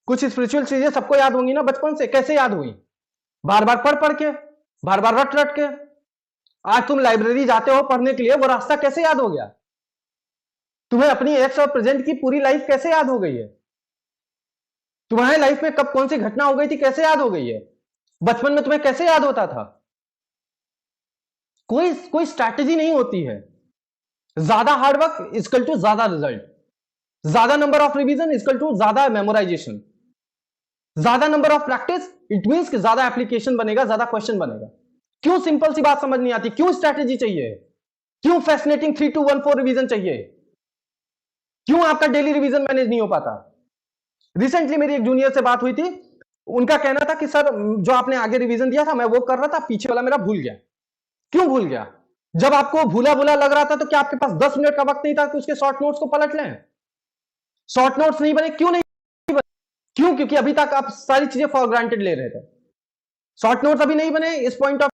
कुछ स्पिरिचुअल चीजें सबको याद होंगी ना बचपन से, कैसे याद हुई? बार बार पढ़ पढ़ के, बार बार रट रट के। आज तुम लाइब्रेरी जाते हो पढ़ने के लिए, वो रास्ता कैसे याद हो गया? तुम्हें अपनी एक्स और प्रेजेंट की पूरी लाइफ कैसे याद हो गई है? तुम्हारे लाइफ में कब कौन सी घटना हो गई थी कैसे याद हो गई है? बचपन में तुम्हें कैसे याद होता था? कोई कोई स्ट्रैटेजी नहीं होती है। ज्यादा हार्डवर्क इक्वल टू ज्यादा रिजल्ट, ज्यादा number of revision equal to ज्यादा मेमोराइजेशन, ज्यादा number of practice it means कि ज्यादा एप्लीकेशन बनेगा, ज्यादा क्वेश्चन बनेगा। क्यों सिंपल सी बात समझ नहीं आती? क्यों स्ट्रैटेजी चाहिए? क्यों फैसिनेटिंग 3214 रिवीजन चाहिए? क्यों आपका डेली रिवीजन मैनेज नहीं हो पाता? रिसेंटली मेरी एक जूनियर से बात हुई थी, उनका कहना था कि सर जो आपने आगे रिवीजन दिया था मैं वो कर रहा था, पीछे वाला मेरा भूल गया। क्यों भूल गया? जब आपको भूला भूला लग रहा था तो क्या आपके पास 10 मिनट का वक्त नहीं था कि उसके शॉर्ट नोट्स को पलट लें? शॉर्ट नोट्स नहीं बने, क्यों नहीं बने? क्यों? क्योंकि अभी तक आप सारी चीजें फॉर ग्रांटेड ले रहे थे। शॉर्ट नोट्स अभी नहीं बने, इस पॉइंट ऑफ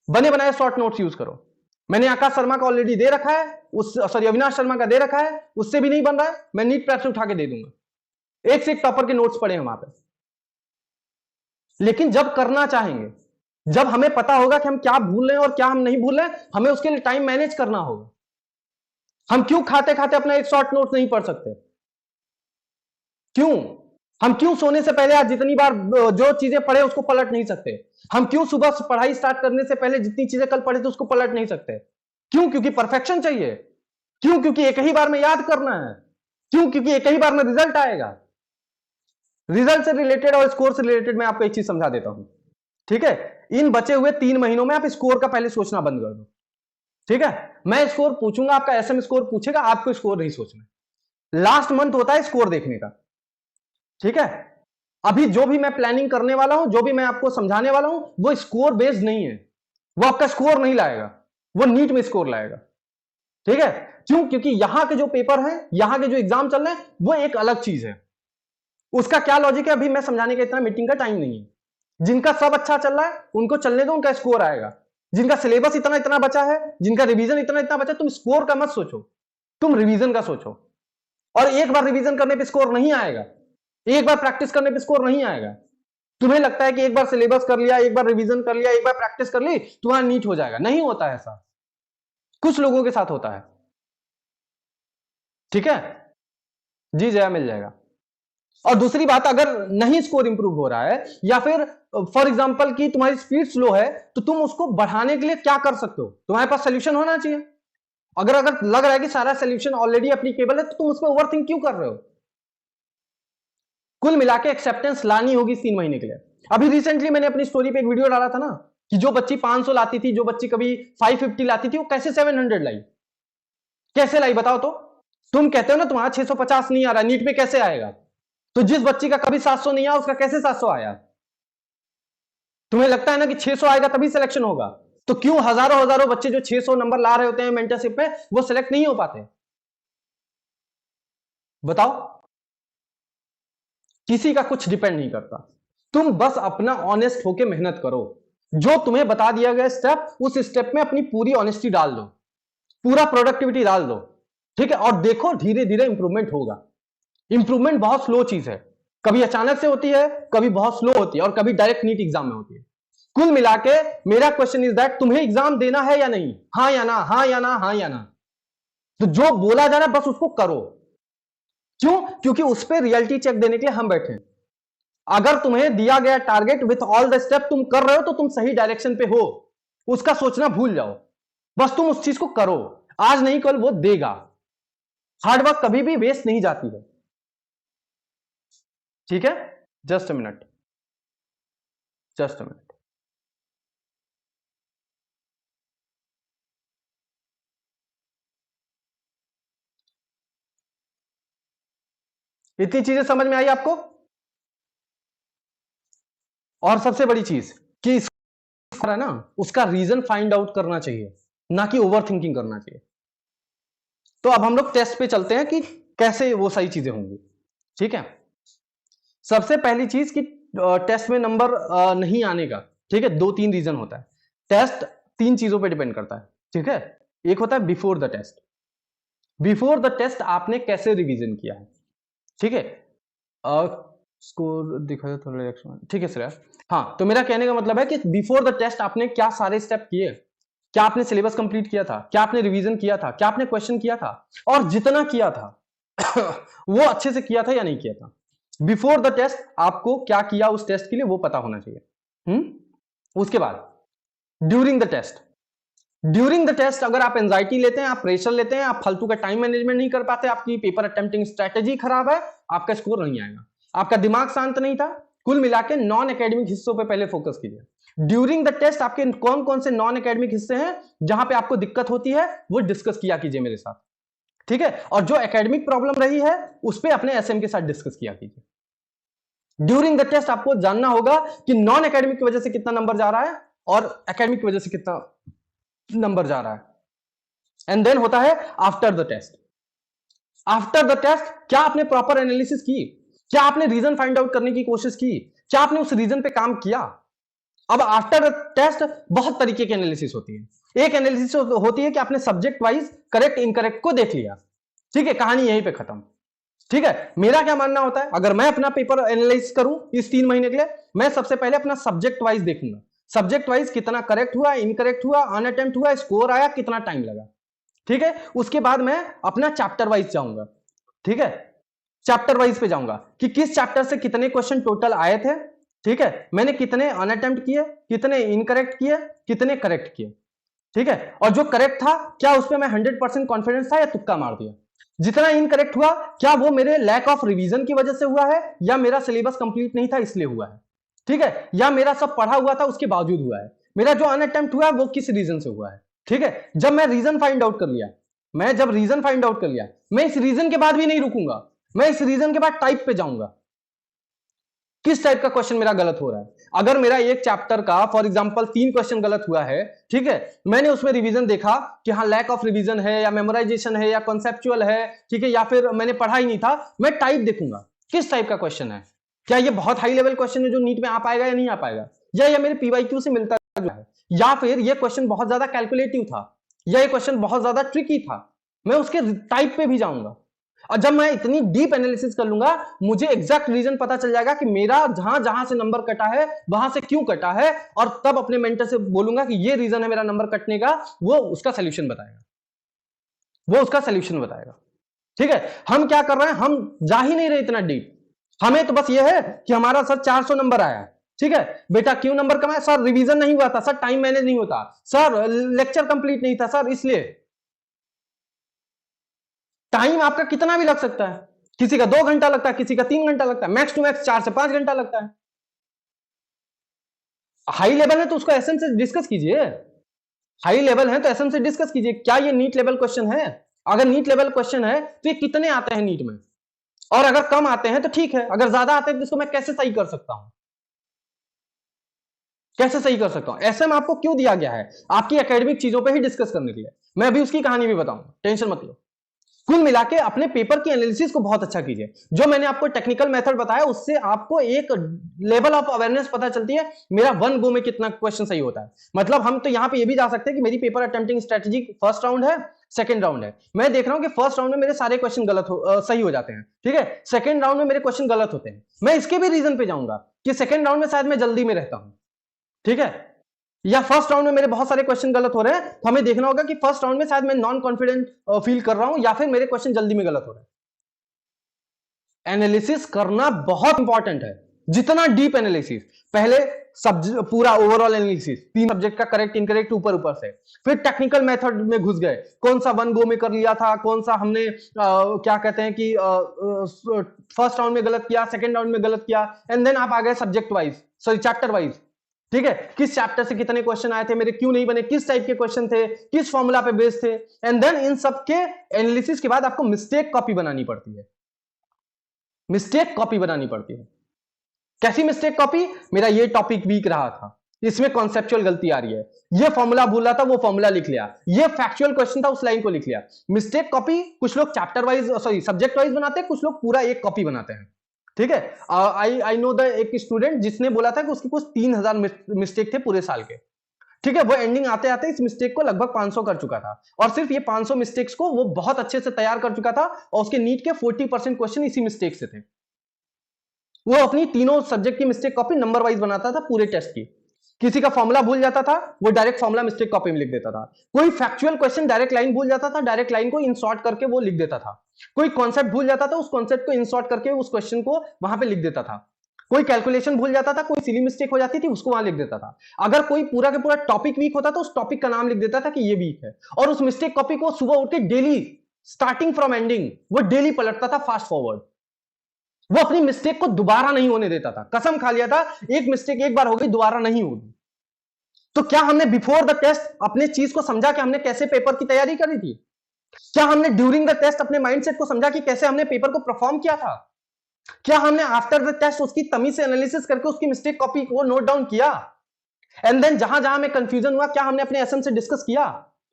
बने बनाए शॉर्ट नोट्स यूज करो। मैंने आकाश शर्मा का ऑलरेडी दे रखा है, उस सॉरी अविनाश शर्मा का दे रखा है, उससे भी नहीं बन रहा है, मैं नीट पैप से उठा के दे दूंगा। एक से एक टॉपर के नोट्स पड़े हैं वहां पे। लेकिन जब करना चाहेंगे, जब हमें पता होगा कि हम क्या भूल रहे हैं और क्या हम नहीं भूल रहे हैं, हमें उसके लिए टाइम मैनेज करना होगा। हम क्यों खाते खाते अपना एक शॉर्ट नोट नहीं पढ़ सकते? क्यों? हम क्यों सोने से पहले आज जितनी बार जो चीजें पढ़े उसको पलट नहीं सकते? हम क्यों सुबह पढ़ाई स्टार्ट करने से पहले जितनी चीजें कल पढ़े थे उसको पलट नहीं सकते? क्यों? क्योंकि परफेक्शन चाहिए। क्यों? क्योंकि एक ही बार में याद करना है। क्यों? क्योंकि एक ही बार में रिजल्ट आएगा। रिजल्ट से रिलेटेड और स्कोर से रिलेटेड मैं आपको एक चीज समझा देता हूं, ठीक है। इन बचे हुए 3 महीनों में आप स्कोर का पहले सोचना बंद कर दो, ठीक है। मैं स्कोर पूछूंगा, आपका एसएम स्कोर पूछेगा, आपको स्कोर नहीं सोचना। लास्ट मंथ होता है स्कोर देखने का, ठीक है। अभी जो भी मैं प्लानिंग करने वाला हूं, जो भी मैं आपको समझाने वाला हूं, वो स्कोर बेस्ड नहीं है। वो आपका स्कोर नहीं लाएगा, वो नीट में स्कोर लाएगा। ठीक है, क्यों? क्योंकि यहां के जो पेपर हैं, यहां के जो एग्जाम चल रहे हैं, वो एक अलग चीज है। उसका क्या लॉजिक है अभी मैं समझाने का इतना मीटिंग का टाइम नहीं है। जिनका सब अच्छा चल रहा है उनको चलने दो, उनका स्कोर आएगा। जिनका सिलेबस इतना इतना बचा है, जिनका रिवीजन इतना इतना बचा, तुम स्कोर का मत सोचो, तुम रिवीजन का सोचो। और एक बार रिवीजन करने पे स्कोर नहीं आएगा, एक बार प्रैक्टिस करने पे स्कोर नहीं आएगा। तुम्हें लगता है कि एक बार सिलेबस कर लिया, एक बार रिवीजन कर लिया, एक बार प्रैक्टिस कर ली, तुम्हारा नीट हो जाएगा। नहीं होता है ऐसा, कुछ लोगों के साथ होता है। ठीक है जी, जया मिल जाएगा। और दूसरी बात, अगर नहीं स्कोर इंप्रूव हो रहा है, या फिर फॉर एग्जांपल कि तुम्हारी स्पीड स्लो है, तो तुम उसको बढ़ाने के लिए क्या कर सकते हो? तुम्हारे पास सोल्यूशन होना चाहिए। अगर अगर लग रहा है कि सारा सोल्यूशन ऑलरेडी एप्लीकेबल है, तो तुम उस पर ओवरथिंक क्यों कर रहे हो? कुल मिला के एक्सेप्टेंस लानी होगी 3 महीने के लिए। अभी रिसेंटली मैंने अपनी स्टोरी पे एक वीडियो डाला था ना, कि जो बच्ची 500 लाती थी, जो बच्ची कभी 550 लाती थी, वो कैसे 700 लाई, कैसे लाई बताओ तो? तुम कहते हो ना तुम्हारा 650 नहीं आ रहा, नीट में कैसे आएगा? तो जिस बच्ची का कभी 700 नहीं आया, उसका कैसे 700 आया? तुम्हें लगता है ना कि 600 आएगा तभी सिलेक्शन होगा? तो क्यों हजारों हजारों बच्चे जो 600 नंबर ला रहे होते हैं मेंटरशिप में, वो सिलेक्ट नहीं हो पाते? बताओ। किसी का कुछ डिपेंड नहीं करता। तुम बस अपना ऑनेस्ट होके मेहनत करो। जो तुम्हें बता दिया गया स्टेप, उस स्टेप में अपनी पूरी ऑनेस्टी डाल दो, पूरा प्रोडक्टिविटी डाल दो। ठीक है, और देखो धीरे धीरे इंप्रूवमेंट होगा। इंप्रूवमेंट बहुत स्लो चीज है, कभी अचानक से होती है, कभी बहुत स्लो होती है, और कभी डायरेक्ट नीट एग्जाम में होती है। कुल मिला के मेरा क्वेश्चन इज दैट, तुम्हें एग्जाम देना है या नहीं? हाँ या ना, हाँ या ना, हाँ या ना। तो जो बोला जा रहा है बस उसको करो। क्यों? क्योंकि उस पर रियलिटी चेक देने के लिए हम बैठे हैं। अगर तुम्हें दिया गया target with all the step तुम कर रहे हो, तो तुम सही डायरेक्शन पे हो। उसका सोचना भूल जाओ, बस तुम उस चीज को करो। आज नहीं कल वो देगा। हार्डवर्क कभी भी वेस्ट नहीं जाती है। ठीक है, just a minute, just a minute. इतनी चीजें समझ में आई आपको? और सबसे बड़ी चीज कि है ना, उसका रीजन फाइंड आउट करना चाहिए, ना कि ओवर थिंकिंग करना चाहिए। तो अब हम लोग टेस्ट पे चलते हैं कि कैसे वो सही चीजें होंगी। ठीक है, सबसे पहली चीज कि टेस्ट में नंबर नहीं आने का, ठीक है, 2-3 रीजन होता है। टेस्ट 3 चीजों पे डिपेंड करता है। ठीक है, एक होता है before the test. Before the test आपने कैसे रिवीजन किया है? ठीक है, स्कोर दिखाया थोड़ा रिएक्शन। ठीक है सर। हाँ, तो मेरा कहने का मतलब है कि बिफोर द टेस्ट आपने क्या सारे स्टेप किए? क्या आपने सिलेबस कंप्लीट किया था? क्या आपने रिवीजन किया था? क्या आपने क्वेश्चन किया था? और जितना किया था वो अच्छे से किया था या नहीं किया था? बिफोर द टेस्ट आपको क्या किया उस टेस्ट के लिए वो पता होना चाहिए। उसके बाद during the test, during the test अगर आप एंजाइटी लेते हैं, आप प्रेशर लेते हैं, आप फालतू का टाइम मैनेजमेंट नहीं कर पाते, आपकी पेपर अटेम्प्टिंग स्ट्रेटेजी खराब है, आपका स्कोर नहीं आएगा। आपका दिमाग शांत नहीं था। कुल मिला के नॉन एकेडमिक हिस्सों पे पहले फोकस कीजिए। ड्यूरिंग द टेस्ट आपके कौन कौन से नॉन एकेडमिक हिस्से हैं जहां पे आपको दिक्कत होती है, वो डिस्कस किया कीजिए मेरे साथ। ठीक है, और जो एकेडमिक प्रॉब्लम रही है उस पर अपने एसएम के साथ डिस्कस किया कीजिए। ड्यूरिंग द टेस्ट आपको जानना होगा कि नॉन एकेडमिक की वजह से कितना नंबर जा रहा है और एकेडमिक की वजह से कितना नंबर जा रहा है। एंड देन होता है after the test. After the test क्या आपने प्रॉपर एनालिसिस की? क्या आपने रीजन फाइंड आउट करने की कोशिश की? क्या आपने उस रीजन पे काम किया? अब आफ्टर द टेस्ट बहुत तरीके की एनालिसिस होती है। एक एनालिसिस होती है कि आपने सब्जेक्ट वाइज करेक्ट इनकरेक्ट को देख लिया। ठीक है, कहानी यहीं पे खत्म। ठीक है, मेरा क्या मानना होता है, अगर मैं अपना पेपर एनालाइज करूं इस 3 महीने के लिए, मैं सबसे पहले अपना सब्जेक्ट वाइज देखूंगा। सब्जेक्ट वाइज कितना करेक्ट हुआ, इनकरेक्ट हुआ, अनअटेम्प्ट हुआ, स्कोर आया, कितना टाइम लगा। ठीक है, उसके बाद मैं अपना चैप्टर वाइज जाऊंगा। ठीक है, चैप्टर वाइज पे जाऊंगा कि किस चैप्टर से कितने क्वेश्चन टोटल आए थे। ठीक है, मैंने कितने अनअटेम्प्ट किए, कितने इनकरेक्ट किए, कितने करेक्ट किए। ठीक है, और जो करेक्ट था क्या उस पर मैं 100% कॉन्फिडेंस था या तुक्का मार दिया? जितना इनकरेक्ट हुआ क्या वो मेरे लैक ऑफ रिवीजन की वजह से हुआ है, या मेरा सिलेबस कंप्लीट नहीं था इसलिए हुआ है? ठीक है, या मेरा सब पढ़ा हुआ था उसके बावजूद हुआ है? मेरा जो अनअटेम्प्ट हुआ है वो किस रीजन से हुआ है? ठीक है, जब मैं रीजन फाइंड आउट कर लिया, मैं जब रीजन फाइंड आउट कर लिया, मैं इस रीजन के बाद भी नहीं रुकूंगा, मैं इस रीजन के बाद टाइप पे जाऊंगा। किस टाइप का क्वेश्चन मेरा गलत हो रहा है। अगर मेरा एक चैप्टर का फॉर एग्जांपल 3 क्वेश्चन गलत हुआ है, ठीक है, मैंने उसमें रिवीजन देखा कि हाँ लैक ऑफ रिवीजन है या मेमोराइजेशन है या कॉन्सेप्चुअल है, ठीक है, या फिर मैंने पढ़ा ही नहीं था, मैं टाइप देखूंगा किस टाइप का क्वेश्चन है, क्या ये बहुत हाई लेवल क्वेश्चन है जो नीट में आ पाएगा या नहीं आ पाएगा, या ये मेरे पीवाईक्यू से मिलता है, या फिर ये क्वेश्चन बहुत ज्यादा कैलकुलेटिव था, या ये क्वेश्चन बहुत ज्यादा ट्रिकी था। मैं उसके टाइप पे भी जाऊंगा, और जब मैं इतनी डीप एनालिसिस कर लूंगा, मुझे एग्जैक्ट रीजन पता चल जाएगा कि मेरा जहां जहां से नंबर कटा है वहां से क्यों कटा है, और तब अपने मेंटर से बोलूंगा कि ये रीजन है मेरा नंबर कटने का, वो उसका सोल्यूशन बताएगा, वो उसका सोल्यूशन बताएगा। ठीक है, हम क्या कर रहे हैं, हम जा ही नहीं रहे इतना डीप, हमें तो बस ये है कि हमारा सर 400 नंबर आया, ठीक है बेटा क्यों नंबर कम आया, सर रिवीजन नहीं हुआ था, सर टाइम मैनेज नहीं होता, सर लेक्चर कंप्लीट नहीं था, सर इसलिए। टाइम आपका कितना भी लग सकता है, किसी का 2 घंटा लगता है, किसी का 3 घंटा लगता है, मैक्स टू मैक्स 4 से 5 घंटा लगता है। हाई लेवल है तो उसको एसएम से डिस्कस कीजिए, हाई लेवल है तो एसएम से डिस्कस कीजिए, क्या ये नीट लेवल क्वेश्चन है, अगर नीट लेवल क्वेश्चन है तो ये कितने आते हैं नीट में, और अगर कम आते हैं तो ठीक है, अगर ज्यादा आते हैं तो इसको मैं कैसे सही कर सकता हूं, कैसे सही कर सकता हूं। एसएम आपको क्यों दिया गया है, आपकी एकेडमिक चीजों पे ही डिस्कस करने के लिए, मैं अभी उसकी कहानी भी बताऊंगा, टेंशन मत लो। कुल मिला के अपने पेपर की एनालिसिस को बहुत अच्छा कीजिए, जो मैंने आपको टेक्निकल मेथड बताया उससे आपको एक लेवल ऑफ अवेयरनेस पता चलती है मेरा वन गो में कितना क्वेश्चन सही होता है। मतलब हम तो यहां पे ये भी जा सकते हैं कि मेरी paper attempting strategy first round है, सेकंड राउंड है, मैं देख रहा हूं कि फर्स्ट राउंड में मेरे सारे क्वेश्चन सही हो जाते हैं, ठीक है, सेकंड राउंड में मेरे क्वेश्चन गलत होते हैं, मैं इसके भी रीजन पे जाऊंगा कि सेकंड राउंड में शायद मैं जल्दी में रहता हूं, ठीक है, या फर्स्ट राउंड में मेरे बहुत सारे क्वेश्चन गलत हो रहे हैं, तो हमें देखना होगा कि फर्स्ट राउंड में शायद मैं नॉन कॉन्फिडेंट फील कर रहा हूं या फिर मेरे क्वेश्चन जल्दी में गलत हो रहे हैं। एनालिसिस करना बहुत इंपॉर्टेंट है, जितना डीप एनालिसिस, पहले पूरा ओवरऑल एनालिसिस 3 सब्जेक्ट का करेक्ट इनकरेक्ट ऊपर ऊपर से, फिर टेक्निकल मेथड में घुस गए, कौन सा वन गो में कर लिया था, कौन सा हमने क्या कहते हैं कि फर्स्ट राउंड में गलत किया, सेकंड राउंड में गलत किया, एंड देन आप आ गए subject wise, sorry chapter wise, ठीक है, किस चैप्टर से कितने क्वेश्चन आए थे, मेरे क्यों नहीं बने, किस टाइप के क्वेश्चन थे, किस फॉर्मूला पे बेस्ड थे, एंड देन इन सब के एनालिसिस के बाद आपको मिस्टेक कॉपी बनानी पड़ती है, मिस्टेक कॉपी बनानी पड़ती है। कैसी मिस्टेक कॉपी, मेरा ये टॉपिक वीक रहा था, इसमें कॉन्सेप्चुअल गलती आ रही है, ये फॉर्मूला भूल रहा था, वो फॉर्मूला लिख लिया, ये फैक्चुअल क्वेश्चन था, उस लाइन को लिख लिया। मिस्टेक कॉपी कुछ लोग chapter wise sorry subject wise बनाते हैं, कुछ लोग पूरा एक कॉपी बनाते हैं, ठीक है। आई नो द एक स्टूडेंट जिसने बोला था कि उसकी कुछ 3000 मिस्टेक थे पूरे साल के, ठीक है, वो एंडिंग आते आते इस मिस्टेक को लगभग 500 कर चुका था, और सिर्फ ये 500 मिस्टेक्स को वो बहुत अच्छे से तैयार कर चुका था, और उसके नीट के 40% क्वेश्चन इसी मिस्टेक से थे। वो अपनी तीनों सब्जेक्ट की मिस्टेक कॉपी नंबर वाइज बनाता था पूरे टेस्ट की, किसी का फॉर्मूला भूल जाता था, वो डायरेक्ट फॉर्मूला मिस्टेक कॉपी में लिख देता था, कोई फैक्चुअल क्वेश्चन डायरेक्ट लाइन भूल जाता था, डायरेक्ट लाइन को इंसॉर्ट करके वो लिख देता था, कोई कॉन्सेप्ट भूल जाता था, उस कॉन्सेप्ट को इंसॉर्ट करके उस क्वेश्चन को वहां पे लिख देता था, कोई कैलकुलेशन भूल जाता था, कोई सिली मिस्टेक हो जाती थी, उसको वहां लिख देता था, अगर कोई पूरा का पूरा टॉपिक वीक होता तो उस टॉपिक का नाम लिख देता था कि ये वीक है, और उस मिस्टेक कॉपी को सुबह उठ के डेली स्टार्टिंग फ्रॉम एंडिंग वो डेली पलटता था फास्ट फॉरवर्ड, वो अपनी मिस्टेक को दोबारा नहीं होने देता था, कसम खा लिया था एक मिस्टेक एक बार हो गई दोबारा नहीं होगी। तो क्या हमने बिफोर द टेस्ट अपने चीज को समझा कि हमने कैसे पेपर की तैयारी करी थी, क्या हमने ड्यूरिंग द टेस्ट अपने माइंडसेट को समझा कि कैसे हमने पेपर को परफॉर्म किया था, क्या हमने आफ्टर द टेस्ट उसकी तमीज से एनालिसिस करके उसकी मिस्टेक कॉपी को नोट डाउन किया, एंड देन जहां जहां में कंफ्यूजन हुआ क्या हमने अपने एसएम से डिस्कस किया।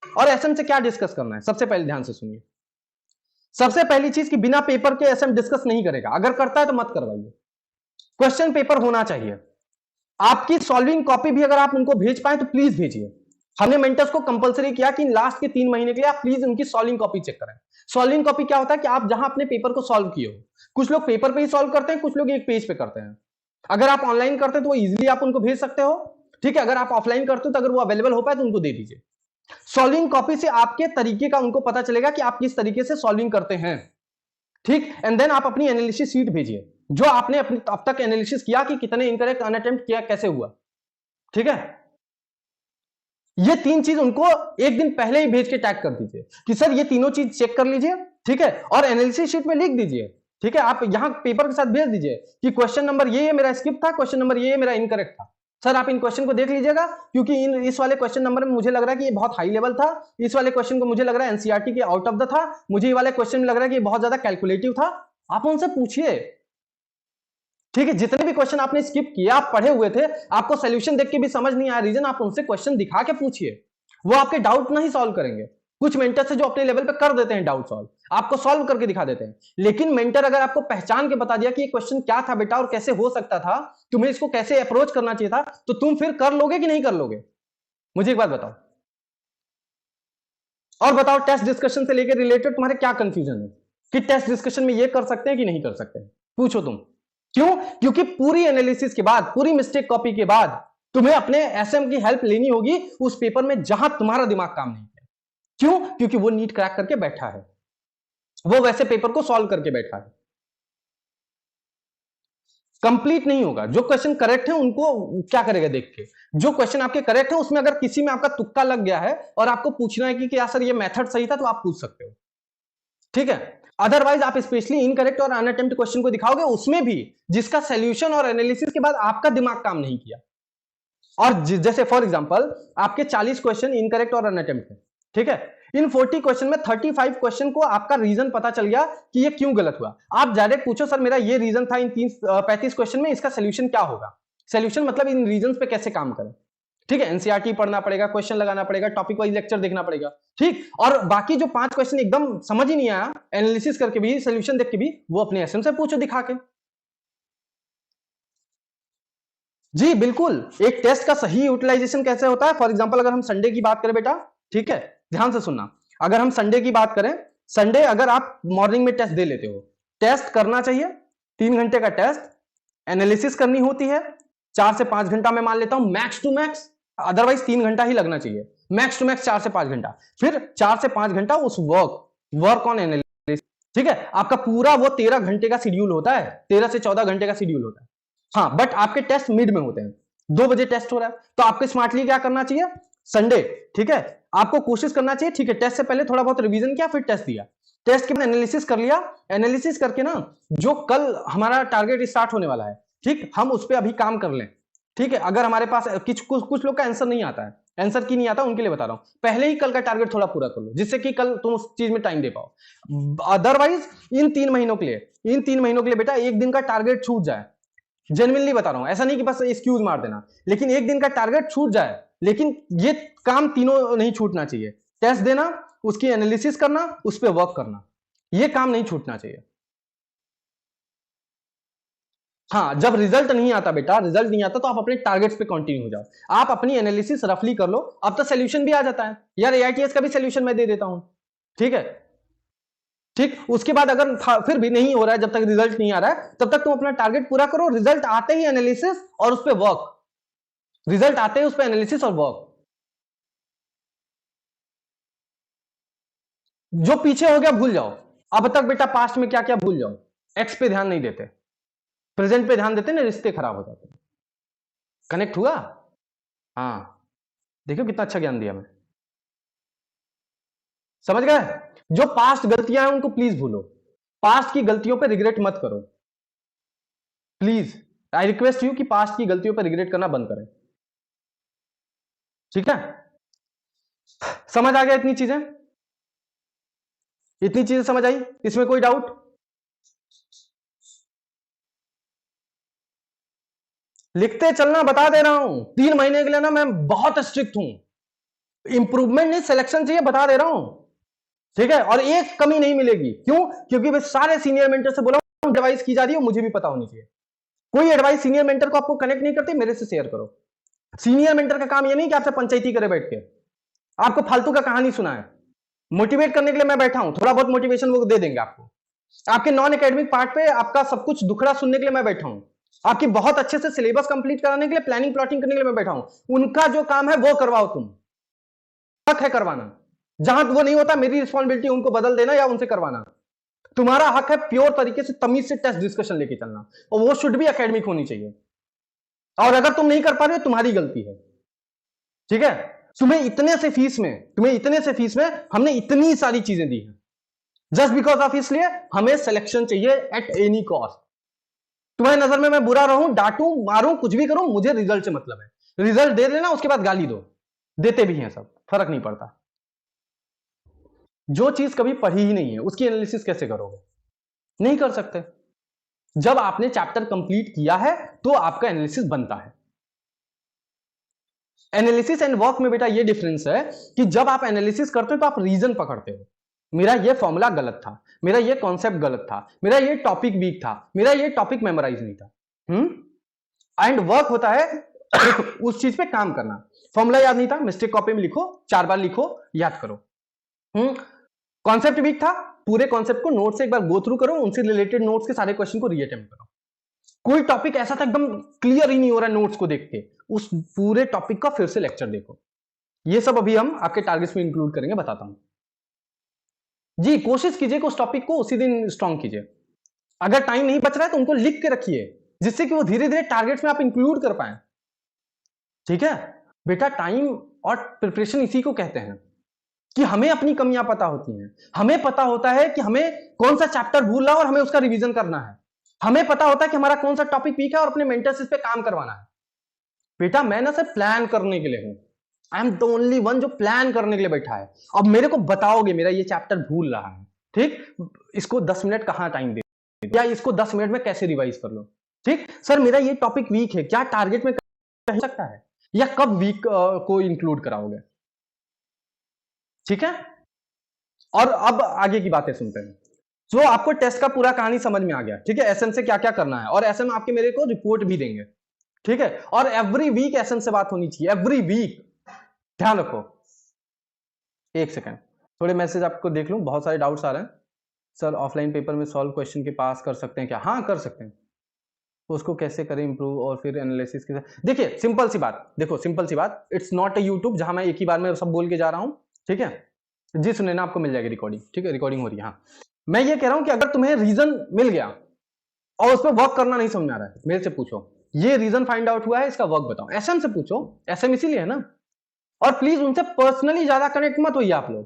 और एसएम से क्या डिस्कस करना है, सबसे पहले ध्यान से सुनिए, सबसे पहली चीज कि बिना पेपर के एसएम डिस्कस नहीं करेगा, अगर करता है तो मत करवाइए, क्वेश्चन पेपर होना चाहिए, आपकी सॉल्विंग कॉपी भी अगर आप उनको भेज पाए तो प्लीज भेजिए। हमने मेंटर्स को कंपलसरी किया कि लास्ट के 3 महीने के लिए आप प्लीज उनकी सॉल्विंग कॉपी चेक करें। सॉल्विंग कॉपी क्या होता है कि आप जहां अपने पेपर को सॉल्व किए हो, कुछ लोग पेपर पे ही सॉल्व करते हैं, कुछ लोग एक पेज पे करते हैं, अगर आप ऑनलाइन करते हैं तो वो इजिली आप उनको भेज सकते हो, ठीक है, अगर आप ऑफलाइन करते हो तो अगर वो अवेलेबल हो पाए तो उनको दे दीजिए। सॉल्विंग कॉपी से आपके तरीके का उनको पता चलेगा कि आप किस तरीके से सॉल्विंग करते हैं, ठीक, एंड देन आप अपनी एनालिसिस शीट भेजिए, जो आपने अपनी अब तक एनालिसिस किया कि कितने इनकरेक्ट अनअटेम्प्ट किया, कैसे हुआ, ठीक है। ये 3 चीज उनको एक दिन पहले ही भेज के टैग कर दीजिए कि सर ये तीनों चीज चेक कर लीजिए, ठीक है, और एनालिसिस शीट में लिख दीजिए, ठीक है, आप यहां पेपर के साथ भेज दीजिए कि क्वेश्चन नंबर ये मेरा स्किप था, क्वेश्चन नंबर ये मेरा इनकरेक्ट था, सर आप इन क्वेश्चन को देख लीजिएगा, क्योंकि इस वाले क्वेश्चन नंबर में मुझे लग रहा है कि ये बहुत हाई लेवल था, इस वाले क्वेश्चन को मुझे लग रहा है एनसीईआरटी के आउट ऑफ द था, मुझे ये वाले क्वेश्चन में लग रहा है कि ये बहुत ज्यादा कैलकुलेटिव था, आप उनसे पूछिए, ठीक है, जितने भी क्वेश्चन आपने स्किप किया, आप पढ़े हुए थे, आपको सोल्यूशन देख के भी समझ नहीं आया रीजन, आप उनसे क्वेश्चन दिखा के पूछिए, वो आपके डाउट नहीं सॉल्व करेंगे। कुछ मेंटर से जो अपने लेवल पे कर देते हैं डाउट सॉल्व, आपको सॉल्व करके दिखा देते हैं, लेकिन मेंटर अगर आपको पहचान के बता दिया कि ये क्वेश्चन क्या था बेटा और कैसे हो सकता था, तुम्हें इसको कैसे अप्रोच करना चाहिए था, तो तुम फिर कर लोगे कि नहीं कर लोगे? मुझे एक बात बताओ। और बताओ, टेस्ट डिस्कशन से लेकर रिलेटेड तुम्हारे क्या कंफ्यूजन है कि टेस्ट डिस्कशन में ये कर सकते हैं कि नहीं कर सकते? पूछो तुम। क्यों? क्योंकि पूरी एनालिसिस के बाद, पूरी मिस्टेक कॉपी के बाद तुम्हें अपने एसएम की हेल्प लेनी होगी उस पेपर में जहां तुम्हारा दिमाग काम नहीं किया। क्यों? क्योंकि वो नीट क्रैक करके बैठा है, वो वैसे पेपर को सॉल्व करके बैठा है। कंप्लीट नहीं होगा। जो क्वेश्चन करेक्ट है उनको क्या करेगा देख के, जो क्वेश्चन आपके करेक्ट है उसमें अगर किसी में आपका तुक्का लग गया है और आपको पूछना है कि क्या सर ये मेथड सही था, तो आप पूछ सकते हो, ठीक है। अदरवाइज आप स्पेशली इनकरेक्ट और अनअटेम्प्ट क्वेश्चन को दिखाओगे, उसमें भी जिसका सॉल्यूशन और एनालिसिस के बाद आपका दिमाग काम नहीं किया। और जैसे फॉर एग्जांपल आपके 40 क्वेश्चन इनकरेक्ट और अनअटेम्प्ट है, ठीक है। इन 40 क्वेश्चन में 35 क्वेश्चन को आपका रीजन पता चल गया कि ये क्यों गलत हुआ। आप डायरेक्ट पूछो सर मेरा ये रीजन था इन 35 क्वेश्चन में, इसका सोल्यूशन क्या होगा? सोल्यूशन मतलब इन रीजन पे कैसे काम करें, ठीक है। एनसीईआरटी पढ़ना पड़ेगा, क्वेश्चन लगाना पड़ेगा, टॉपिक वाइज लेक्चर देखना पड़ेगा, ठीक। और बाकी जो 5 क्वेश्चन एकदम समझ ही नहीं आया, एनालिसिस करके भी, सोल्यूशन देख के भी, वो अपने एसएम से पूछो दिखा के। जी बिल्कुल। एक टेस्ट का सही यूटिलाइजेशन कैसे होता है? फॉर एग्जांपल अगर हम संडे की बात करें बेटा, ठीक है, ध्यान से सुनना। अगर हम संडे की बात करें, संडे अगर आप मॉर्निंग में टेस्ट दे लेते हो, टेस्ट करना चाहिए 3 घंटे का टेस्ट, एनालिसिस करनी होती है 4 से 5 घंटा मैं मान लेता हूं मैक्स टू मैक्स, अदरवाइज 3 घंटा ही लगना चाहिए, मैक्स टू मैक्स 4 से 5 घंटा। फिर 4 से 5 घंटा उस वर्क ऑन एनालिसिस, ठीक है। आपका पूरा वो 13 घंटे का शेड्यूल होता है, 13 से 14 घंटे का शेड्यूल होता है। हाँ, बट आपके टेस्ट मिड में होते हैं, 2 बजे टेस्ट हो रहा है, तो आपको स्मार्टली क्या करना चाहिए? संडे, ठीक है, आपको कोशिश करना चाहिए, ठीक है, टेस्ट से पहले थोड़ा बहुत रिवीजन किया, फिर टेस्ट दिया, टेस्ट के बाद एनालिसिस कर लिया, एनालिसिस करके ना जो कल हमारा टारगेट स्टार्ट होने वाला है, ठीक, हम उस पर अभी काम कर लें, ठीक है। अगर हमारे पास कुछ लोग का आंसर नहीं आता है, आंसर की नहीं आता, उनके लिए बता रहा हूं, पहले ही कल का टारगेट थोड़ा पूरा कर लो, जिससे कि कल तुम उस चीज में टाइम दे पाओ। अदरवाइज इन 3 महीनों के लिए बेटा एक दिन का टारगेट छूट जाए, जेन्युइनली बता रहा हूं, ऐसा नहीं कि बस एक्सक्यूज मार देना, लेकिन एक दिन का टारगेट छूट जाए, लेकिन ये काम तीनों नहीं छूटना चाहिए। टेस्ट देना, उसकी एनालिसिस करना, उस पर वर्क करना, ये काम नहीं छूटना चाहिए। हाँ, जब रिजल्ट नहीं आता बेटा, रिजल्ट नहीं आता तो आप अपने टारगेट्स पे कंटिन्यू हो जाओ, आप अपनी एनालिसिस रफली कर लो, अब तो सोल्यूशन भी आ जाता है यार, एआईटीएस का भी सोल्यूशन मैं दे देता हूं, ठीक है, ठीक। उसके बाद अगर फिर भी नहीं हो रहा है, जब तक रिजल्ट नहीं आ रहा है तब तक तुम अपना टारगेट पूरा करो, रिजल्ट आते ही एनालिसिस और उस पर वर्क, रिजल्ट आते ही उस पर एनालिसिस और वर्क। जो पीछे हो गया भूल जाओ, अब तक बेटा पास्ट में क्या क्या भूल जाओ, एक्स पे ध्यान नहीं देते, प्रेजेंट पे ध्यान देते ना, रिश्ते खराब हो जाते। कनेक्ट हुआ? हाँ, देखो कितना अच्छा ज्ञान दिया मैं, समझ गए? जो पास्ट गलतियां हैं उनको प्लीज भूलो, पास्ट की गलतियों पे रिग्रेट मत करो, प्लीज आई रिक्वेस्ट यू कि पास्ट की गलतियों पे रिग्रेट करना बंद करें, ठीक है। समझ आ गया? इतनी चीजें समझ आई, इसमें कोई डाउट? लिखते चलना, बता दे रहा हूं, 3 महीने के लिए ना मैं बहुत स्ट्रिक्ट हूं, इंप्रूवमेंट नहीं सिलेक्शन चाहिए, बता दे रहा हूं, ठीक है। और एक कमी नहीं मिलेगी, क्यों? क्योंकि मैं सारे सीनियर मेंटर से बोला हूं, एडवाइस की जा रही है, मुझे भी पता होनी चाहिए। कोई एडवाइस सीनियर मेंटर को आपको कनेक्ट नहीं करते, मेरे से शेयर करो। सीनियर मेंटर का काम ये नहीं कि आपसे पंचायती करे बैठ के, आपको फालतू का कहानी सुनाए, मोटिवेट करने के लिए मैं बैठा हूं, थोड़ा बहुत मोटिवेशन वो दे देंगे आपको, आपके नॉन एकेडमिक पार्ट पे आपका सब कुछ दुखड़ा सुनने के लिए मैं बैठा हूं, आपकी बहुत अच्छे से सिलेबस कंप्लीट कराने के लिए, प्लानिंग प्लॉटिंग करने के लिए मैं बैठा हूं। उनका जो काम है वो करवाओ, तुम हक है करवाना, जहां वो नहीं होता मेरी रिस्पॉन्सिबिलिटी उनको बदल देना या उनसे करवाना, तुम्हारा हक है प्योर तरीके से तमीज से टेस्ट डिस्कशन लेके चलना, और वो शुड भी एकेडमिक होनी चाहिए, और अगर तुम नहीं कर पा रहे हो तुम्हारी गलती है, ठीक है। तुम्हें इतने से फीस में हमने इतनी सारी चीजें दी हैं, जस्ट बिकॉज ऑफ, इसलिए हमें सिलेक्शन चाहिए एट एनी कॉस्ट। तुम्हारी नजर में मैं बुरा रहूं, डांटूं, मारूं, कुछ भी करूं, मुझे रिजल्ट से मतलब है, रिजल्ट दे देना, उसके बाद गाली दो, देते भी हैं सब, फर्क नहीं पड़ता। जो चीज कभी पढ़ी ही नहीं है उसकी एनालिसिस कैसे करोगे? नहीं कर सकते, जब आपने चैप्टर कंप्लीट किया है तो आपका एनालिसिस बनता है। एनालिसिस एंड वर्क में बेटा ये डिफरेंस है कि जब आप एनालिसिस करते हो तो आप रीजन पकड़ते हो, मेरा ये फॉर्मूला गलत था, मेरा ये कॉन्सेप्ट गलत था, मेरा ये टॉपिक वीक था, मेरा ये टॉपिक मेमोराइज नहीं था। एंड वर्क होता है उस चीज पे काम करना। फॉर्मूला याद नहीं था, मिस्टेक कॉपी में लिखो, 4 बार लिखो, याद करो। कॉन्सेप्ट वीक था, पूरे कॉन्सेप्ट को नोट से एक बार गो थ्रू करो, उनसे रिलेटेड नोट्स के सारे क्वेश्चन को रीअटेम्प्ट करो। कोई टॉपिक ऐसा था एकदम क्लियर ही नहीं हो रहा नोट्स को देख के, उस पूरे टॉपिक का फिर से लेक्चर देखो। ये सब अभी हम आपके टारगेट्स में इंक्लूड करेंगे, बताता हूं जी। कोशिश कीजिए कि उस टॉपिक को उसी दिन स्ट्रॉन्ग कीजिए। अगर टाइम नहीं बच रहा है तो उनको लिख के रखिए, जिससे कि वो धीरे धीरे टारगेट्स में आप इंक्लूड कर पाए। ठीक है बेटा, टाइम और प्रिपरेशन इसी को कहते हैं कि हमें अपनी कमियां पता होती हैं, हमें पता होता है कि हमें कौन सा चैप्टर भूल रहा है और हमें उसका रिवीजन करना है, हमें पता होता है कि हमारा कौन सा टॉपिक वीक है और अपने मेंटर्स पे काम करवाना है। बेटा मैं ना सिर्फ प्लान करने के लिए हूं, I am the only one जो प्लान करने के लिए बैठा है। अब मेरे को बताओगे मेरा ये चैप्टर भूल रहा है, ठीक, इसको 10 मिनट कहां टाइम दे, या इसको 10 मिनट में कैसे रिवाइज कर लो। ठीक सर, मेरा ये टॉपिक वीक है, क्या टारगेट में कह सकता है, या कब वीक को इंक्लूड कराओगे। ठीक है, और अब आगे की बातें सुनते हैं। जो आपको टेस्ट का पूरा कहानी समझ में आ गया, ठीक है, एसएम से क्या क्या करना है, और एसएम आपके मेरे को रिपोर्ट भी देंगे। ठीक है, और एवरी वीक एसएम से बात होनी चाहिए, एवरी वीक। ध्यान रखो, एक सेकेंड, थोड़े मैसेज आपको देख लूं, बहुत सारे डाउट्स आ रहे हैं। सर ऑफलाइन पेपर में सॉल्व क्वेश्चन के पास कर सकते हैं क्या? हाँ कर सकते हैं। उसको कैसे करें इंप्रूव, और फिर एनालिसिस के साथ। देखिए सिंपल सी बात, देखो सिंपल सी बात, इट्स नॉट अ यूट्यूब जहां मैं एक ही बार में सब बोल के जा रहा हूं। ठीक है जी, सुने ना, आपको मिल जाएगी रिकॉर्डिंग। ठीक है, रिकॉर्डिंग हो रही है। हाँ, मैं ये कह रहा हूं कि अगर तुम्हें रीजन मिल गया और उस पर वर्क करना नहीं समझ में आ रहा है, मेरे से पूछो, ये रीजन फाइंड आउट हुआ है, इसका वर्क बताओ। एसएम से पूछो, एसएम इसीलिए है ना। और प्लीज उनसे पर्सनली ज्यादा कनेक्ट मत होइए आप लोग।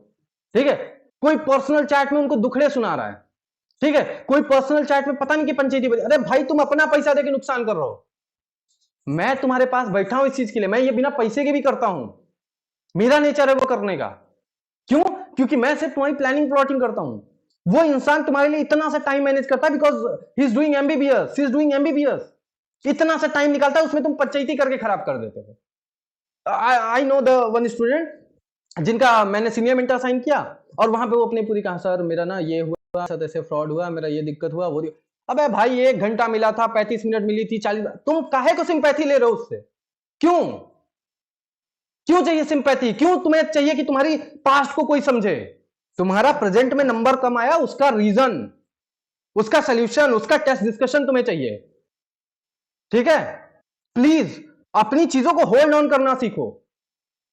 ठीक है, कोई पर्सनल चैट में उनको दुखड़े सुना रहा है, ठीक है, कोई पर्सनल चैट में पता नहीं कि पंचायती बजे, अरे भाई तुम अपना पैसा देके नुकसान कर रहे हो। मैं तुम्हारे पास बैठा हूं इस चीज के लिए, मैं ये बिना पैसे के भी करता हूं, मेरा नेचर है वो करने का। क्यों? क्योंकि मैं सिर्फ तुम्हारी प्लानिंग प्लॉटिंग करता हूं। वो इंसान तुम्हारे लिए इतना सा टाइम मैनेज करता है because he is doing MBBS, she is doing MBBS. इतना सा टाइम निकालता है, उसमें तुम पंचायती करके खराब कर देते हो। I know the one student जिनका मैंने सीनियर मेंटर साइन किया, और वहां पे वो अपनी पूरी कहा, सर मेरा ना ये हुआ, सर ऐसे फ्रॉड हुआ, मेरा ये दिक्कत हुआ, वो। अबे भाई 1 घंटा मिला था, 35 मिनट मिली थी, 40, तुम काहे को सिंपैथी ले रहे हो उससे? क्यों क्यों चाहिए सिंपैथी? क्यों तुम्हें चाहिए कि तुम्हारी पास्ट को कोई समझे? तुम्हारा प्रेजेंट में नंबर कम आया, उसका रीजन, उसका सोल्यूशन, उसका टेस्ट डिस्कशन तुम्हें चाहिए। ठीक है, प्लीज अपनी चीजों को होल्ड ऑन करना सीखो।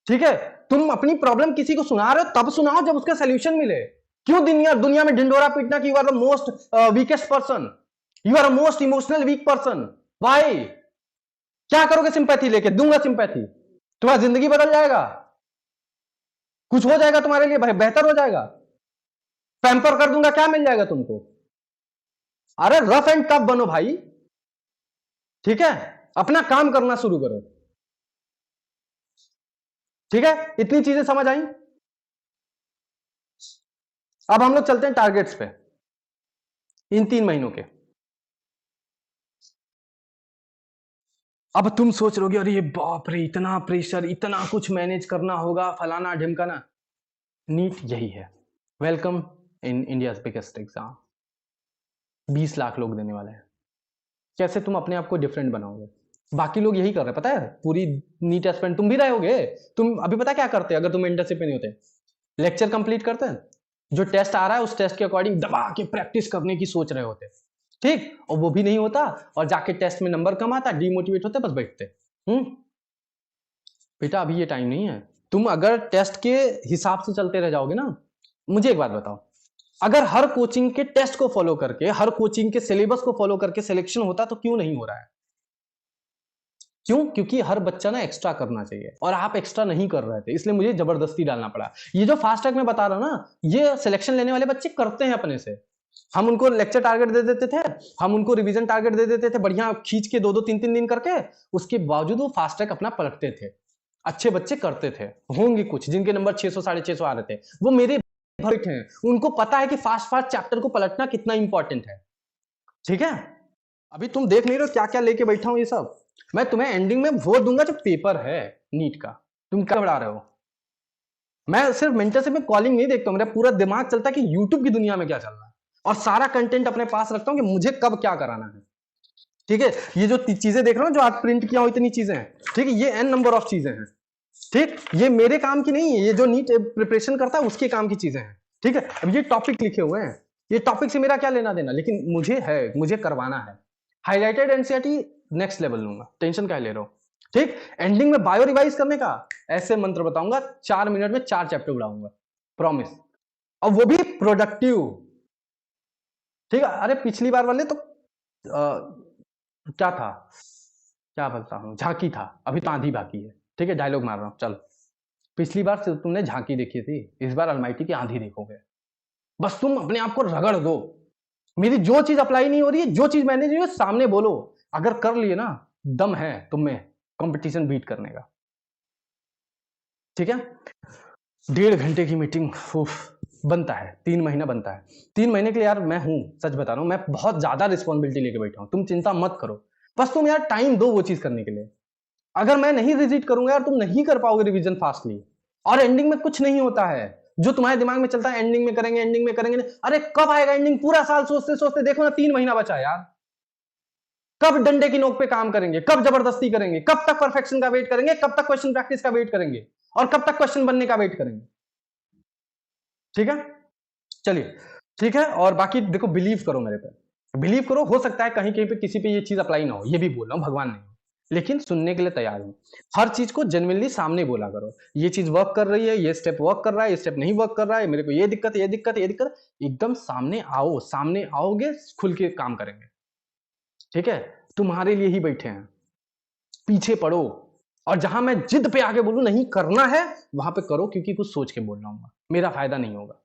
ठीक है, तुम अपनी प्रॉब्लम किसी को सुना रहे हो तब सुनाओ जब उसका सोल्यूशन मिले। क्यों दुनिया में ढिंडोरा पीटना कि you are the most weakest person, you are most emotional weak person? भाई क्या करोगे सिंपैथी लेके? दूंगा सिंपैथी, तुम्हारा जिंदगी बदल जाएगा, कुछ हो जाएगा तुम्हारे लिए, भाई बेहतर हो जाएगा, पैम्पर कर दूंगा, क्या मिल जाएगा तुमको? अरे रफ एंड टफ बनो भाई। ठीक है, अपना काम करना शुरू करो। ठीक है, इतनी चीजें समझ आई। अब हम लोग चलते हैं टारगेट्स पे, इन 3 महीनों के। अब तुम सोच रहोगे अरे ये बाप रे, इतना प्रेशर, इतना कुछ मैनेज करना होगा, फलाना ढिमकाना। नीट यही है, welcome in India biggest exam. 20 lakh लोग देने वाले हैं। कैसे तुम अपने आप को डिफरेंट बनाओगे? बाकी लोग यही कर रहे हैं, पता है, पूरी नीट एस्पिरेंट तुम भी रहे होगे। तुम अभी पता क्या करते हैं अगर तुम इंटर्नशिप में नहीं होते? लेक्चर कंप्लीट करते हैं, जो टेस्ट आ रहा है उस टेस्ट के अकॉर्डिंग दबा के प्रैक्टिस करने की सोच रहे होते, ठीक, और वो भी नहीं होता, और जाके टेस्ट में नंबर कम आता, डीमोटिवेट होते, बस बैठते। बेटा अभी ये टाइम नहीं है। तुम अगर टेस्ट के हिसाब से चलते रह जाओगे ना, मुझे एक बात बताओ, अगर हर कोचिंग के टेस्ट को फॉलो करके, हर कोचिंग के सिलेबस को फॉलो करके सिलेक्शन होता तो क्यों नहीं हो रहा है? क्यों? क्योंकि हर बच्चा ना एक्स्ट्रा करना चाहिए, और आप एक्स्ट्रा नहीं कर रहे थे, इसलिए मुझे जबरदस्ती डालना पड़ा। ये जो फास्ट ट्रैक में बता रहा हूं ना, ये सिलेक्शन लेने वाले बच्चे करते हैं अपने से। हम उनको लेक्चर टारगेट दे देते थे, हम उनको रिवीजन टारगेट दे देते थे, बढ़िया खींच के 2-2 3-3 दिन करके, उसके बावजूद वो फास्ट ट्रैक अपना पलटते थे। अच्छे बच्चे करते थे, होंगे कुछ जिनके नंबर 600 650 आ रहे थे, वो मेरे भर हैं, उनको पता है कि फास्ट फास्ट चैप्टर को पलटना कितना इंपॉर्टेंट है। ठीक है, अभी तुम देख नहीं रहे हो क्या क्या लेके बैठा हूं ये सब। मैं तुम्हें एंडिंग में वो दूंगा जो पेपर है नीट का। तुम क्या बढ़ा रहे हो? मैं सिर्फ मेंटरशिप में कॉलिंग नहीं देखता हूं, मेरा पूरा दिमाग चलता है कि यूट्यूब की दुनिया में क्या चल रहा है, और सारा कंटेंट अपने पास रखता हूं कि मुझे कब क्या कराना है। ठीक है, ये जो चीजें देख रहा हूं जो आज प्रिंट किया हूं, इतनी चीजें हैं, ठीक है, ये एन नंबर ऑफ चीजें हैं। ठीक, ये मेरे काम की नहीं है, ये जो नीट प्रिपरेशन करता है उसके काम की चीजें हैं। ठीक है, अब ये टॉपिक लिखे हुए हैं, ये टॉपिक से मेरा क्या लेना देना, लेकिन मुझे है, मुझे करवाना है। हाईलाइटेड एनसीईआरटी नेक्स्ट लेवल लूंगा, टेंशन क्या ले रहे हो। ठीक, एंडिंग में बायो रिवाइज करने का ऐसे मंत्र बताऊंगा, 4 मिनट में 4 चैप्टर उड़ाऊंगा, प्रॉमिस, और वो भी प्रोडक्टिव। ठीक है, अरे पिछली बार वाले तो क्या था, क्या बोलता हूँ, झांकी था, अभी तो आंधी बाकी है। ठीक है, डायलॉग मार रहा हूँ, चलो। पिछली बार से तुमने झांकी देखी थी, इस बार अलमाइटी की आंधी देखोगे। बस तुम अपने आप को रगड़ दो, मेरी जो चीज अप्लाई नहीं हो रही है, जो चीज मैंने नहीं है सामने बोलो, अगर कर लिए ना, दम है तुम में कंपटीशन बीट करने का। ठीक है, 1.5 घंटे की मीटिंग बनता है, 3 महीना बनता है। 3 महीने के लिए यार मैं हूं, सच बता रहा हूं, मैं बहुत ज्यादा रिस्पॉन्सिबिलिटी लेके बैठा हूं, तुम चिंता मत करो, बस तुम यार टाइम दो वो चीज करने के लिए। अगर मैं नहीं विजिट करूंगा यार, तुम नहीं कर पाओगे रिवीजन फास्टली, और एंडिंग में कुछ नहीं होता है जो तुम्हारे दिमाग में चलता है, एंडिंग में करेंगे, एंडिंग में करेंगे। अरे कब आएगा एंडिंग, पूरा साल सोचते सोचते देखो ना, 3 महीना बचा है यार। कब डंडे की नोक पे काम करेंगे, कब जबरदस्ती करेंगे, कब तक परफेक्शन का वेट करेंगे, कब तक क्वेश्चन प्रैक्टिस का वेट करेंगे, और कब तक क्वेश्चन बनने का वेट करेंगे। ठीक है, चलिए, ठीक है, और बाकी देखो, बिलीव करो मेरे पे, बिलीव करो, हो सकता है कहीं कहीं पे किसी पे ये चीज अप्लाई ना हो, ये भी बोल रहा हूं, भगवान नहीं, लेकिन सुनने के लिए तैयार हूं। हर चीज को जेन्युइनली सामने बोला करो, ये चीज वर्क कर रही है, ये स्टेप वर्क कर रहा है, ये स्टेप नहीं वर्क कर रहा है, मेरे को ये दिक्कत है, ये दिक्कत है, ये दिक्कत, एकदम सामने आओ, सामने आओगे खुल के काम करेंगे। ठीक है, तुम्हारे लिए ही बैठे हैं, पीछे पड़ो, और जहां मैं जिद पे आके बोलूं नहीं करना है, वहां पे करो, क्योंकि कुछ सोच के बोल रहा हूं, मेरा फायदा नहीं होगा।